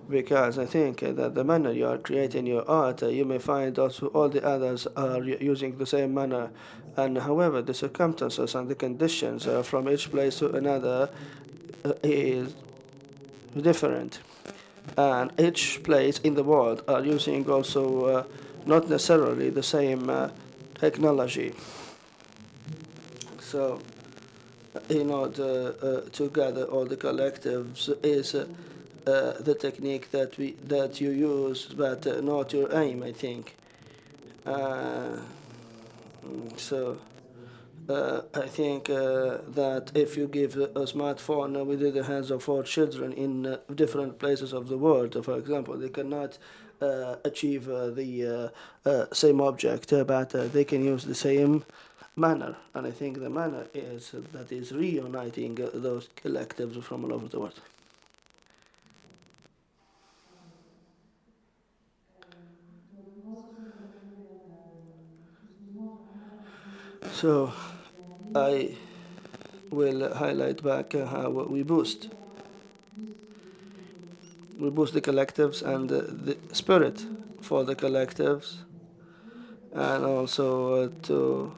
Because I think that the manner you are creating your art, you may find also all the others are using the same manner. And however, the circumstances and the conditions from each place to another is different. And each place in the world are using also not necessarily the same technology. So, in order to gather all the collectives is the technique that you use, but not your aim, I think. So I think that if you give a smartphone within the hands of 4 children in different places of the world, for example, they cannot achieve the same object, but they can use the same manner. And I think the manner is that is reuniting those collectives from all over the world. So I will highlight back how we boost the collectives and the spirit for the collectives, and also to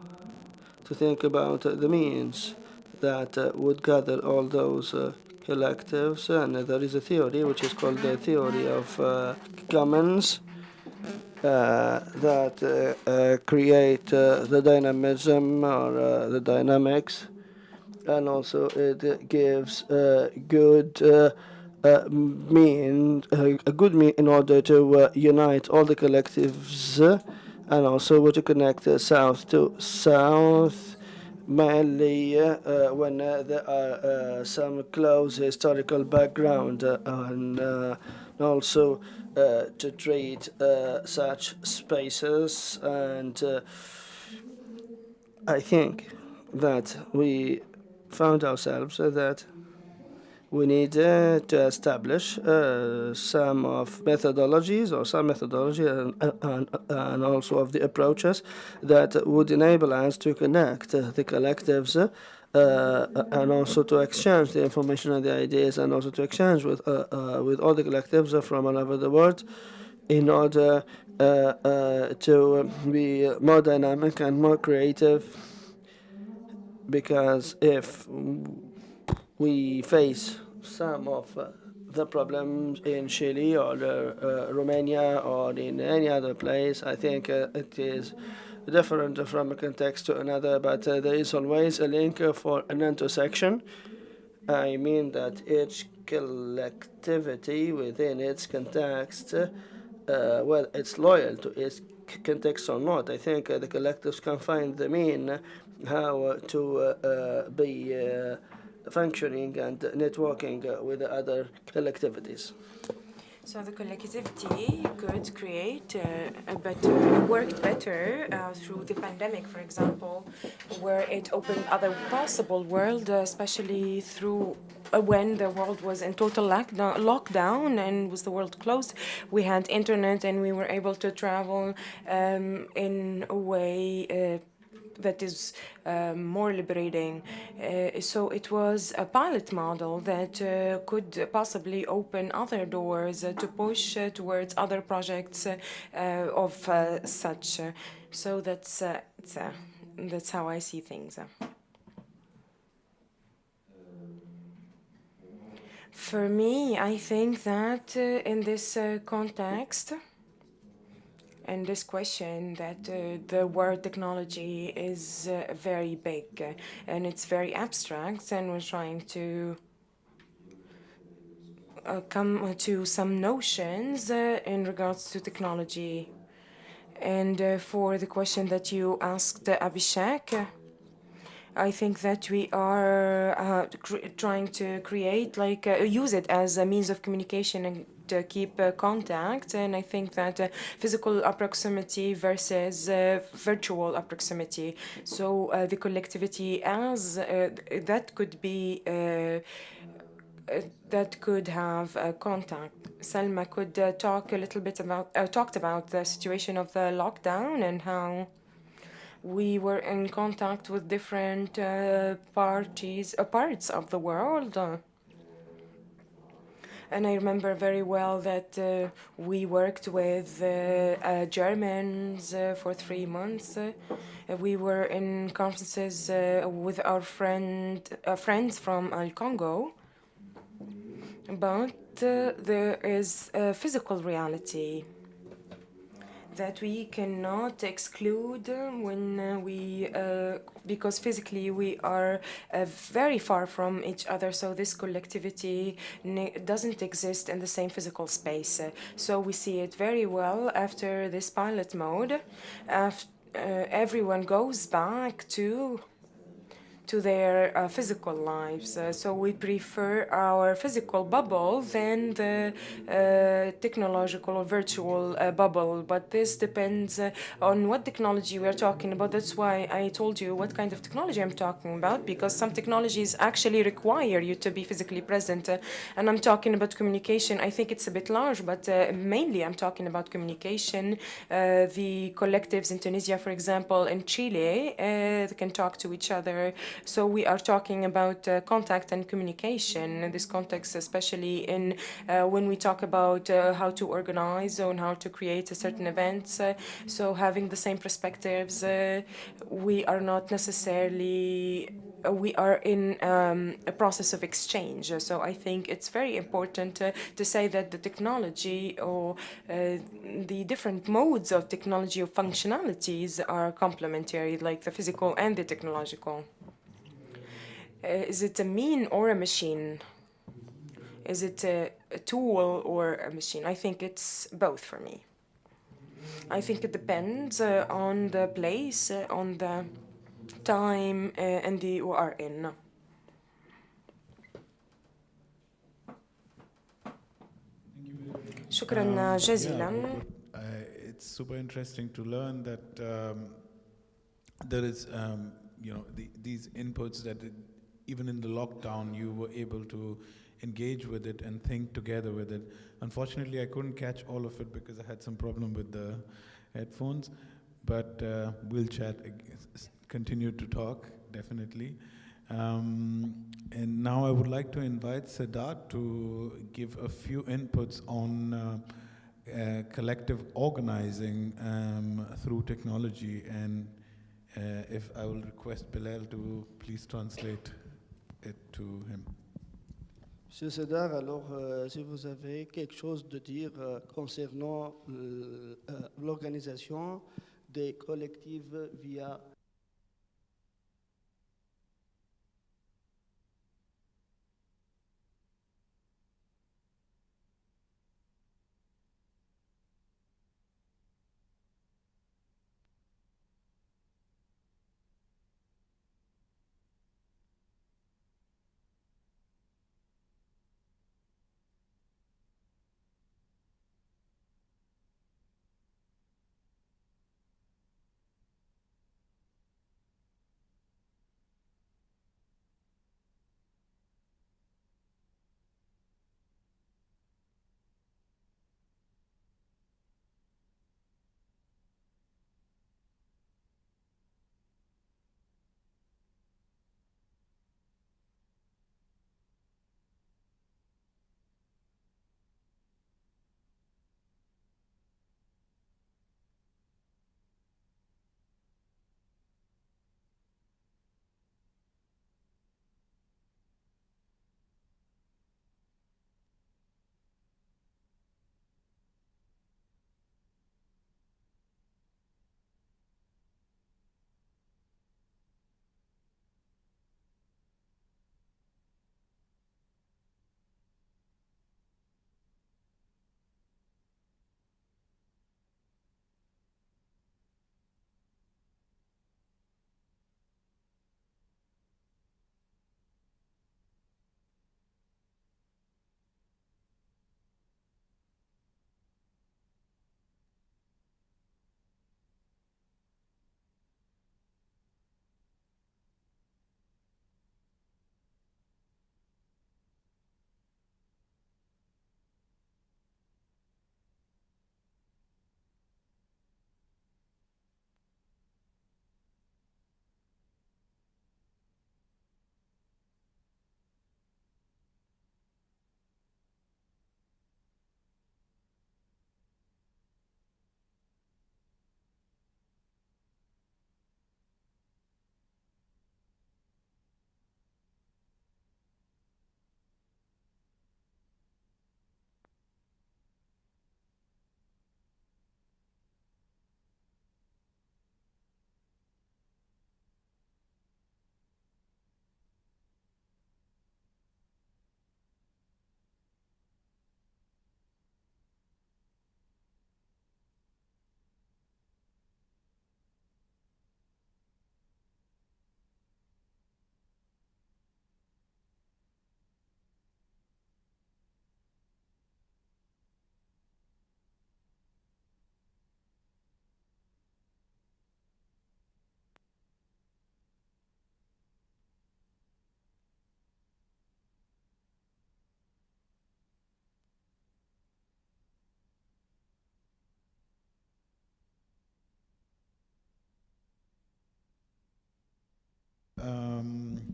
think about the means that would gather all those collectives. And there is a theory which is called the theory of commons that create the dynamism or the dynamics, and also it gives a good mean in order to unite all the collectives, and also to connect south to south, mainly when there are some close historical background, and also to treat such spaces. And I think that we found ourselves that we need to establish some of methodologies, or some methodology, and also of the approaches that would enable us to connect the collectives, and also to exchange the information and the ideas, and also to exchange with all the collectives from all over the world, in order to be more dynamic and more creative. Because if we face some of the problems in Chile or Romania or in any other place, I think it is different from a context to another, but there is always a link for an intersection. I mean that each collectivity within its context, whether it's loyal to its context or not, I think the collectives can find the mean how to be functioning and networking with the other collectivities. So the collectivity could create worked better through the pandemic, for example, where it opened other possible world, especially through when the world was in total lockdown and was the world closed. We had internet and we were able to travel in a way that is more liberating. So it was a pilot model that could possibly open other doors to push towards other projects of such. So that's how I see things. For me, I think that in this context, and this question, that the word technology is very big and it's very abstract, and we're trying to come to some notions in regards to technology. And for the question that you asked, Abhishek, I think that we are trying to create, like, use it as a means of communication and to keep contact. And I think that physical proximity versus virtual proximity. So the collectivity as that could be. That could have contact. Salma could talk a little bit about talked about the situation of the lockdown and how we were in contact with different parts of the world. And I remember very well that we worked with Germans for 3 months. We were in conferences with our friends from Congo. But there is a physical reality that we cannot exclude when because physically we are very far from each other, so this collectivity doesn't exist in the same physical space. So we see it very well after this pilot mode. Everyone goes back to their physical lives. So we prefer our physical bubble than the technological or virtual bubble. But this depends on what technology we're talking about. That's why I told you what kind of technology I'm talking about, because some technologies actually require you to be physically present. And I'm talking about communication. I think it's a bit large, but mainly I'm talking about communication. The collectives in Tunisia, for example, in Chile, they can talk to each other. So we are talking about contact and communication in this context, especially in when we talk about how to organize and how to create a certain events. So having the same perspectives, we are not necessarily we are in a process of exchange. So I think it's very important to say that the technology or the different modes of technology or functionalities are complementary, like the physical and the technological. Is it a mean or a machine? Is it a tool or a machine? I think it's both for me. I think it depends on the place, on the time, and the you are in. شكرا جزيلا. It's super interesting to learn that there is, these inputs that even in the lockdown you were able to engage with it and think together with it. Unfortunately, I couldn't catch all of it because I had some problem with the headphones, but we'll chat, continue to talk, definitely. And now I would like to invite Cédart to give a few inputs on collective organizing through technology, and if I will request Bilal to please translate it to him. Monsieur Cédart, alors si vous avez quelque chose de dire concernant l'organisation des collectifs via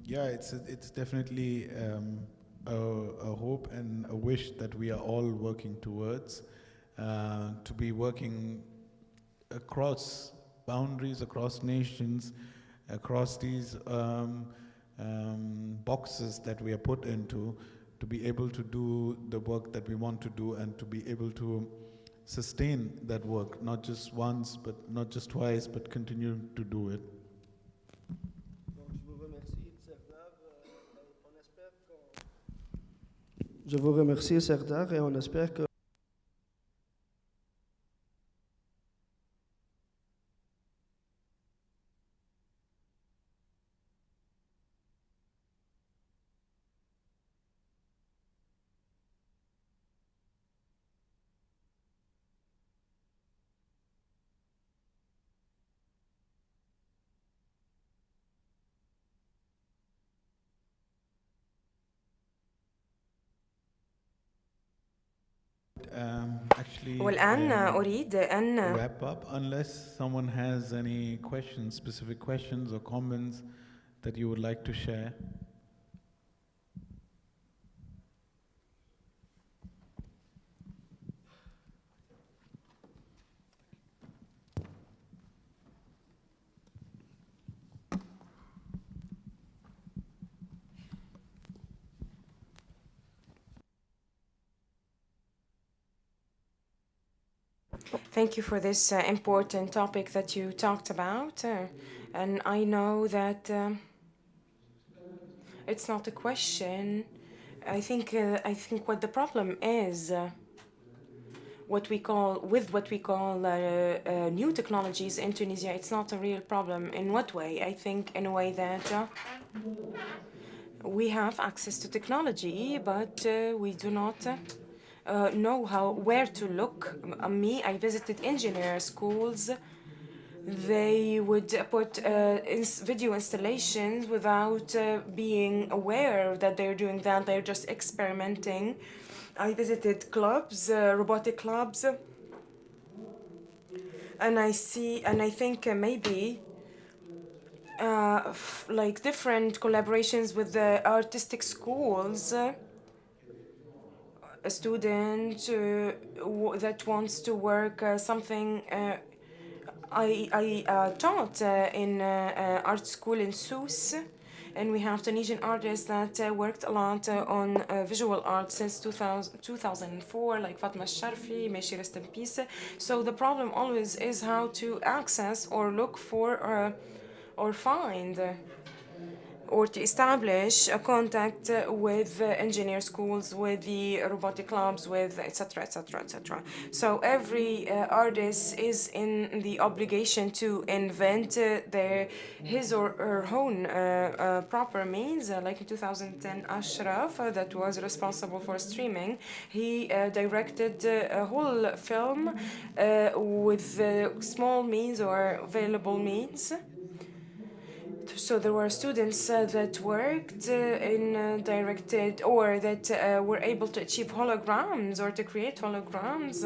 yeah, it's definitely a hope and a wish that we are all working towards, to be working across boundaries, across nations, across these boxes that we are put into, to be able to do the work that we want to do and to be able to sustain that work, not just once, but not just twice, but continue to do it. Je vous remercie, Cédart, et on espère que Actually, والآن أريد أن wrap up, unless someone has any questions, specific questions or comments that you would like to share. Thank you for this important topic that you talked about. And I know that it's not a question. I think what the problem is, what we call new technologies in Tunisia, it's not a real problem. In what way? I think in a way that we have access to technology, but we do not know where to look. I visited engineer schools. They would put video installations without being aware that they're doing that. They're just experimenting. I visited clubs, robotic clubs, and I think maybe like different collaborations with the artistic schools. A student that wants to work something. I taught in art school in Sousse, and we have Tunisian artists that worked a lot on visual art since 2004, like Fatma Sharfi, may she rest in peace. So the problem always is how to access or look for or find or to establish a contact with engineer schools, with the robotic clubs, with etc., etc., etc. So every artist is in the obligation to invent his or her own proper means. Like in 2010, Ashraf, that was responsible for streaming, he directed a whole film with small means or available means. So there were students that worked in directed or that were able to achieve holograms or to create holograms.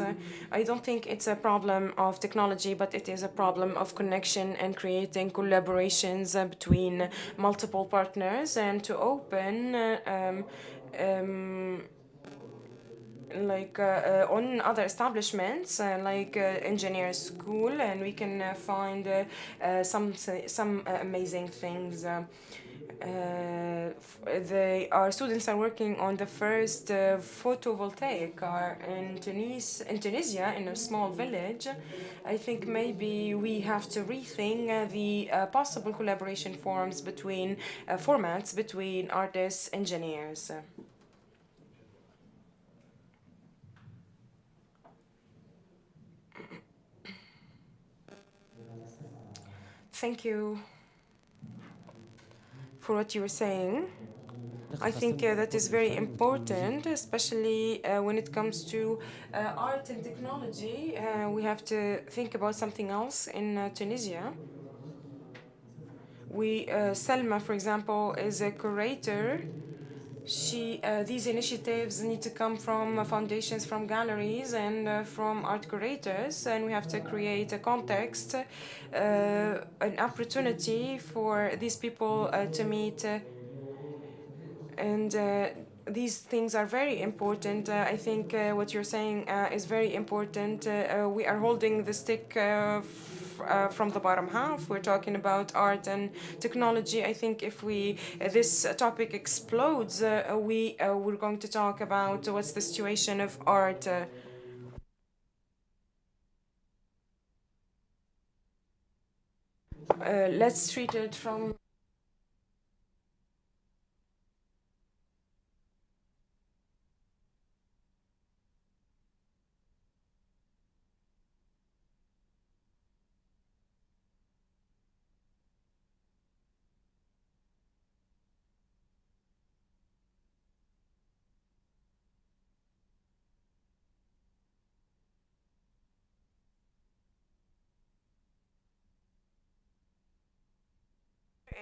I don't think it's a problem of technology, but it is a problem of connection and creating collaborations between multiple partners and to open on other establishments like engineer school, and we can find some amazing things. Our students are working on the first photovoltaic car in Tunisia, in a small village. I think maybe we have to rethink the possible collaboration formats between artists, engineers. Thank you for what you were saying. I think that is very important, especially when it comes to art and technology. We have to think about something else in Tunisia. Salma, for example, is a curator. These initiatives need to come from foundations, from galleries, and from art curators, and we have to create a context, an opportunity for these people to meet And these things are very important. I think what you're saying is very important. We are holding the stick from the bottom half. We're talking about art and technology. I think if we this topic explodes, we're going to talk about what's the situation of art. Let's treat it from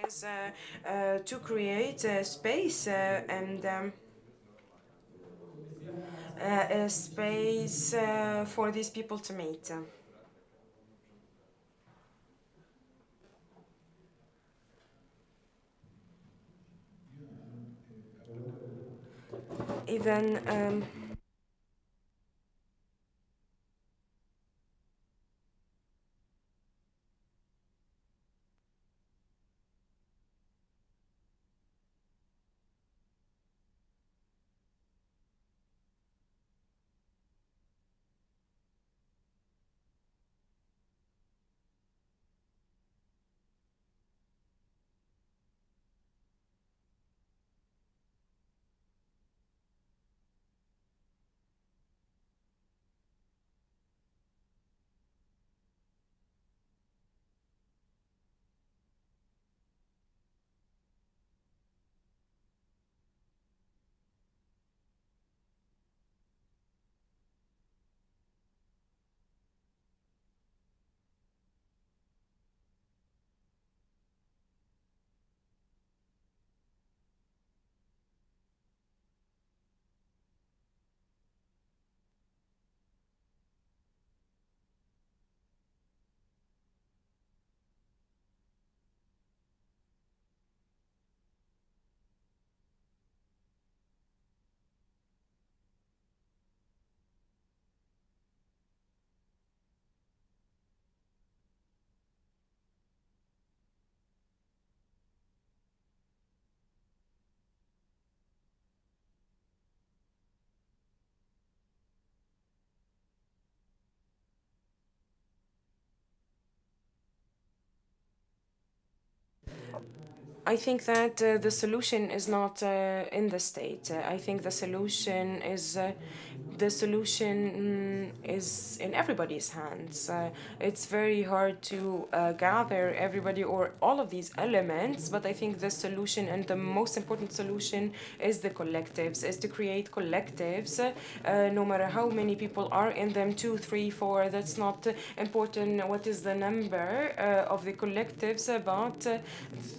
is to create a space and a space for these people to meet. Even I think that the solution is not in the state. I think the solution is in everybody's hands. It's very hard to gather everybody or all of these elements, but I think the solution and the most important solution is the collectives, is to create collectives, no matter how many people are in them, 2, 3, 4, that's not important what is the number of the collectives, but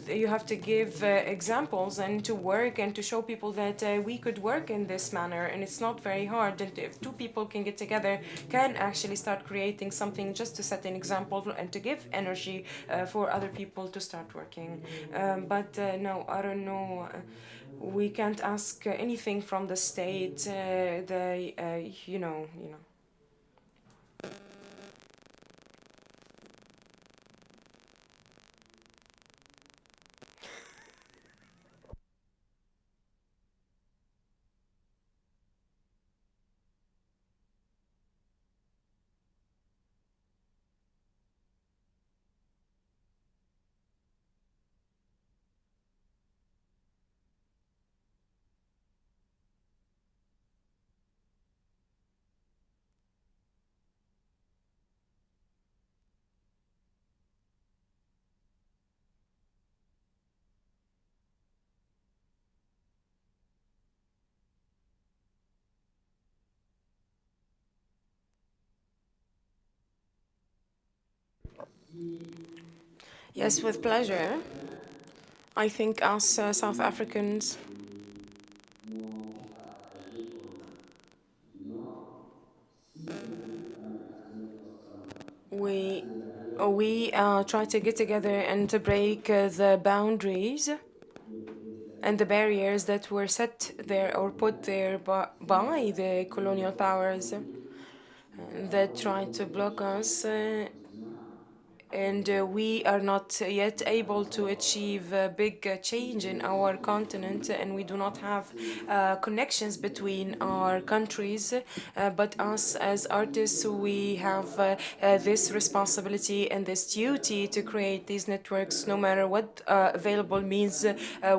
you have to give examples and to work and to show people that we could work in this manner, and it's not very hard. And if 2 people can get together, can actually start creating something just to set an example and to give energy for other people to start working. But no, I don't know. We can't ask anything from the state. You know. Yes, with pleasure. I think us South Africans, we we try to get together and to break the boundaries and the barriers that were set there or put there by the colonial powers that tried to block us. And we are not yet able to achieve a big change in our continent, and we do not have connections between our countries. But us as artists, we have this responsibility and this duty to create these networks, no matter what available means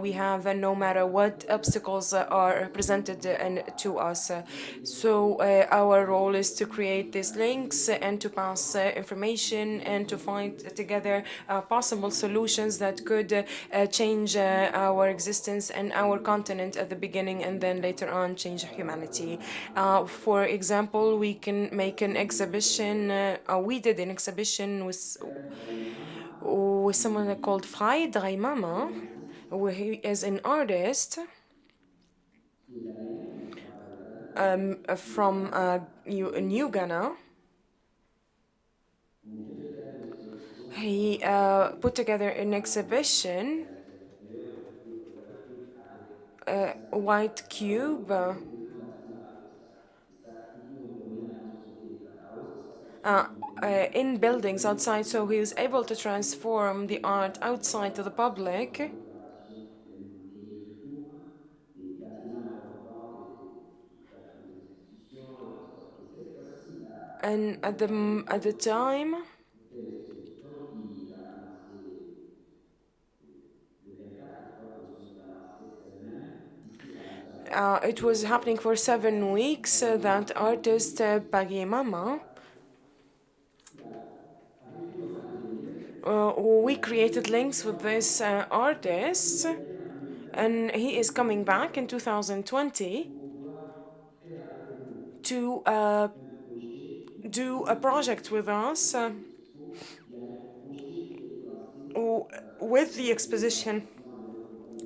we have, and no matter what obstacles are presented to us. So our role is to create these links and to pass information and to find together possible solutions that could change our existence and our continent at the beginning, and then later on change humanity. For example, we can make an exhibition. We did an exhibition with someone called Faid Gaimama, where he is an artist from New Ghana. He put together an exhibition, a white cube, in buildings outside, so he was able to transform the art outside to the public. And at the time, it was happening for 7 weeks. That artist, Pagimama, we created links with this artist, and he is coming back in 2020 to do a project with us with the exposition.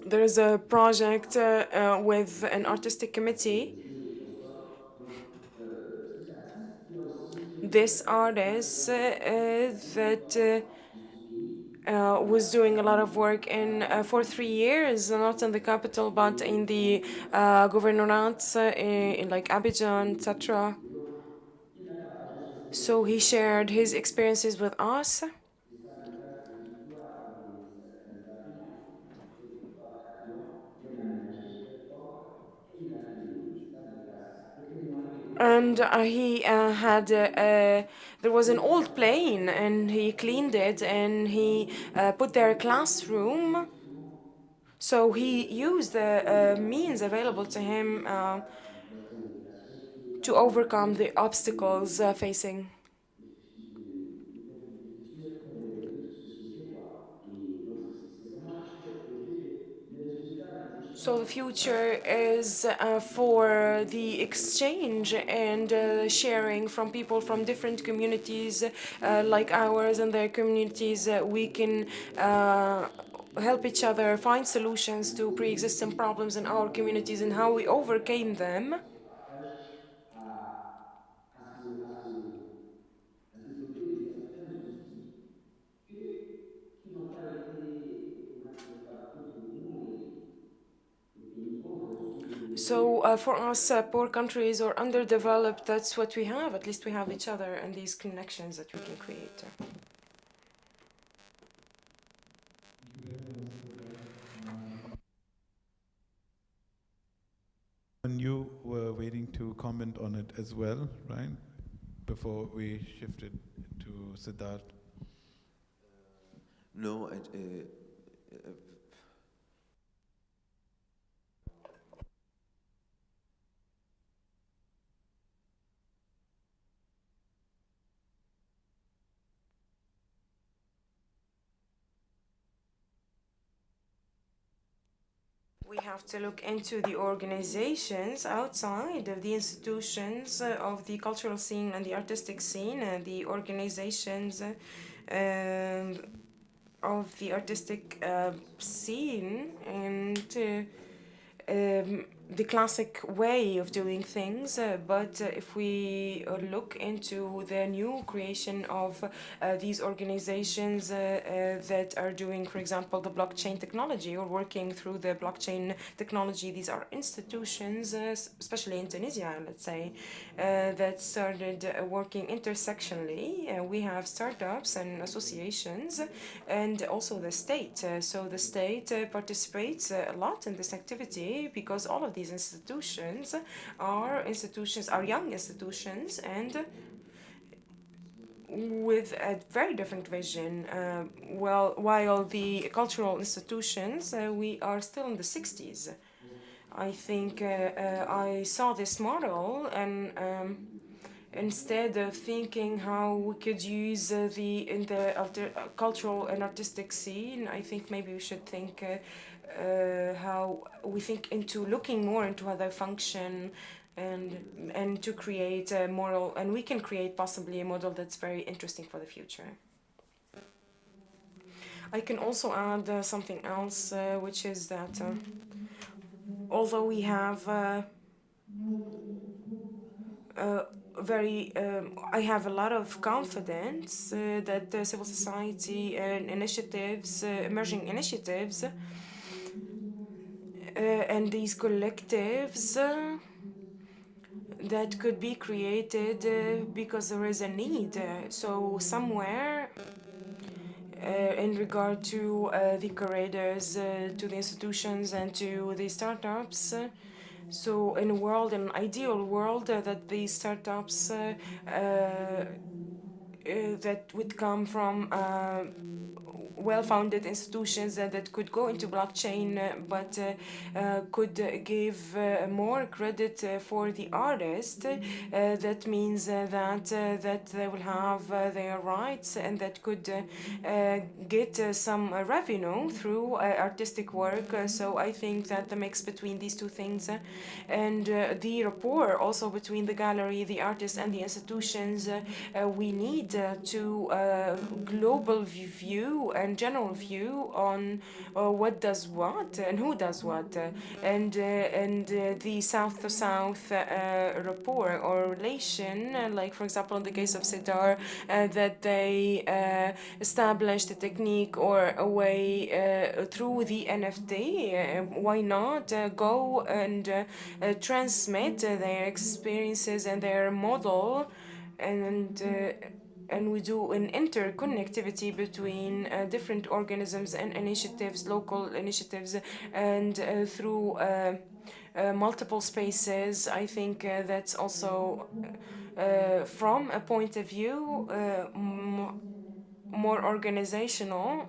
There is a project with an artistic committee. This artist that was doing a lot of work for 3 years, not in the capital, but in the governorates in like Abidjan, etc. So he shared his experiences with us. And he had, there was an old plane, and he cleaned it, and he put there a classroom. So he used the means available to him to overcome the obstacles facing. So the future is for the exchange and sharing from people from different communities like ours and their communities. We can help each other find solutions to pre-existing problems in our communities and how we overcame them. So for us, poor countries or underdeveloped, that's what we have. At least we have each other and these connections that we can create. And you were waiting to comment on it as well, right? Before we shifted to Cédart. No, We have to look into the organizations outside of the institutions of the cultural scene and the artistic scene, the organizations of the artistic scene, and the classic way of doing things, but if we look into the new creation of these organizations that are doing, for example, the blockchain technology or working through the blockchain technology, these are institutions, especially in Tunisia, let's say, that started working intersectionally. We have startups and associations and also the state. So the state participates a lot in this activity because all of these institutions are young institutions and with a very different vision. While the cultural institutions, we are still in the 60s. I think I saw this model and instead of thinking how we could use in the cultural and artistic scene, I think maybe we should think how we think into looking more into how they function and to create a model, and we can create possibly a model that's very interesting for the future. I can also add something else, which is that although we have I have a lot of confidence that civil society and initiatives, emerging initiatives, and these collectives that could be created because there is a need. So somewhere in regard to the curators, to the institutions and to the startups, so in an ideal world, that these startups that would come from well-founded institutions that could go into blockchain, but could give more credit for the artist. That means that they will have their rights and that could get some revenue through artistic work. So I think that the mix between these two things and the rapport also between the gallery, the artists, and the institutions, we need to global view and general view on what does what and who does what, and the south to south rapport or relation, like for example in the case of Cédart, that they established a technique or a way through the NFT. Why not go and transmit their experiences and their model, and we do an interconnectivity between different organisms and initiatives, local initiatives, and through multiple spaces. I think that's also, from a point of view, more organizational.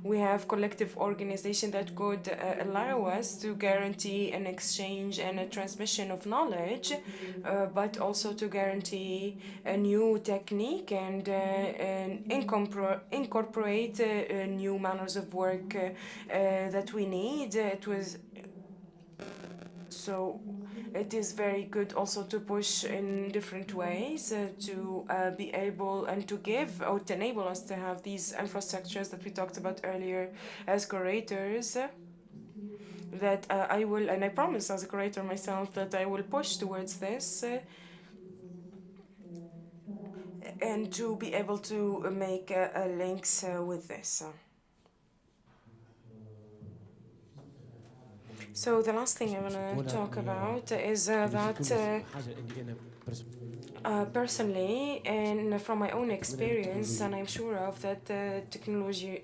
We have collective organization that could allow us to guarantee an exchange and a transmission of knowledge, but also to guarantee a new technique and incorporate new manners of work that we need. So it is very good also to push in different ways to be able and to give or to enable us to have these infrastructures that we talked about earlier as curators. That I will, and I promise as a curator myself that I will push towards this and to be able to make links with this. So the last thing I want to talk about is that personally, and from my own experience, and I'm sure of that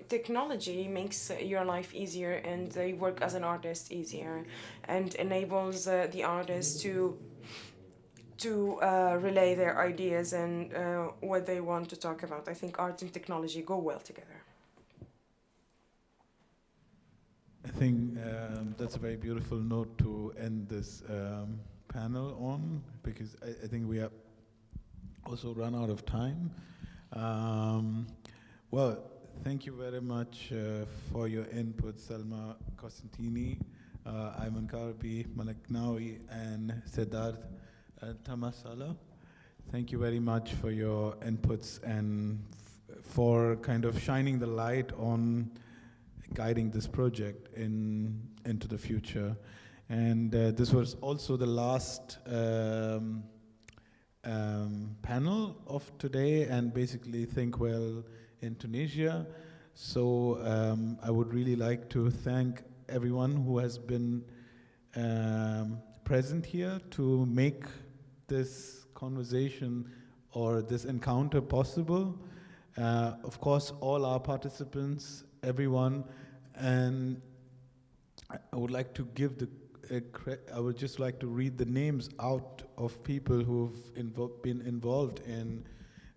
technology makes your life easier and the work as an artist easier, and enables the artist to relay their ideas and what they want to talk about. I think art and technology go well together. I think that's a very beautiful note to end this panel on, because I think we have also run out of time. Well, thank you very much for your input, Salma, Kossentini, Ayman, Gharbi, Malek, Gnaoui, and Cédart, Tamasala. Thank you very much for your inputs and for kind of shining the light on guiding this project into the future. And this was also the last panel of today, and basically Think Well in Tunisia. So I would really like to thank everyone who has been present here to make this conversation or this encounter possible. Of course, all our participants, everyone, and I would like to give I would just like to read the names out of people who've been involved in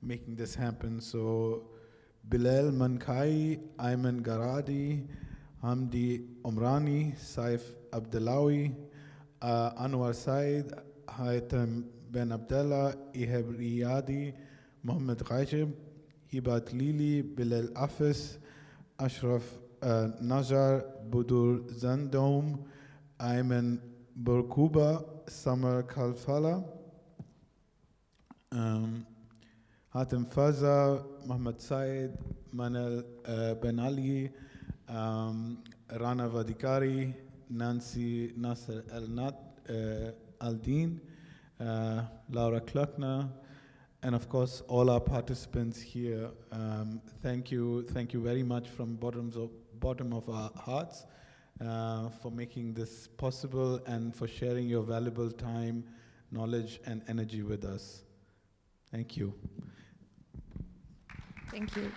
making this happen. So Bilal Mankai, Ayman Garadi, Hamdi Omrani, Saif Abdellawi, Anwar Said, Haytham Ben Abdallah, Ihab Riyadi, Mohammed Ghajib, Hibat Lili, Bilal Afis, Ashraf Najar, Budur Zandoum, Ayman Burkuba, Samar Kalfala, Hatem Faza, Mohammed Said, Manel Ben Ali, Rana Vadikari, Nancy Nasser Al-Din, Laura Klöckner, and of course all our participants here. Thank you very much from bottom of our hearts for making this possible and for sharing your valuable time, knowledge, and energy with us. Thank you. Thank you.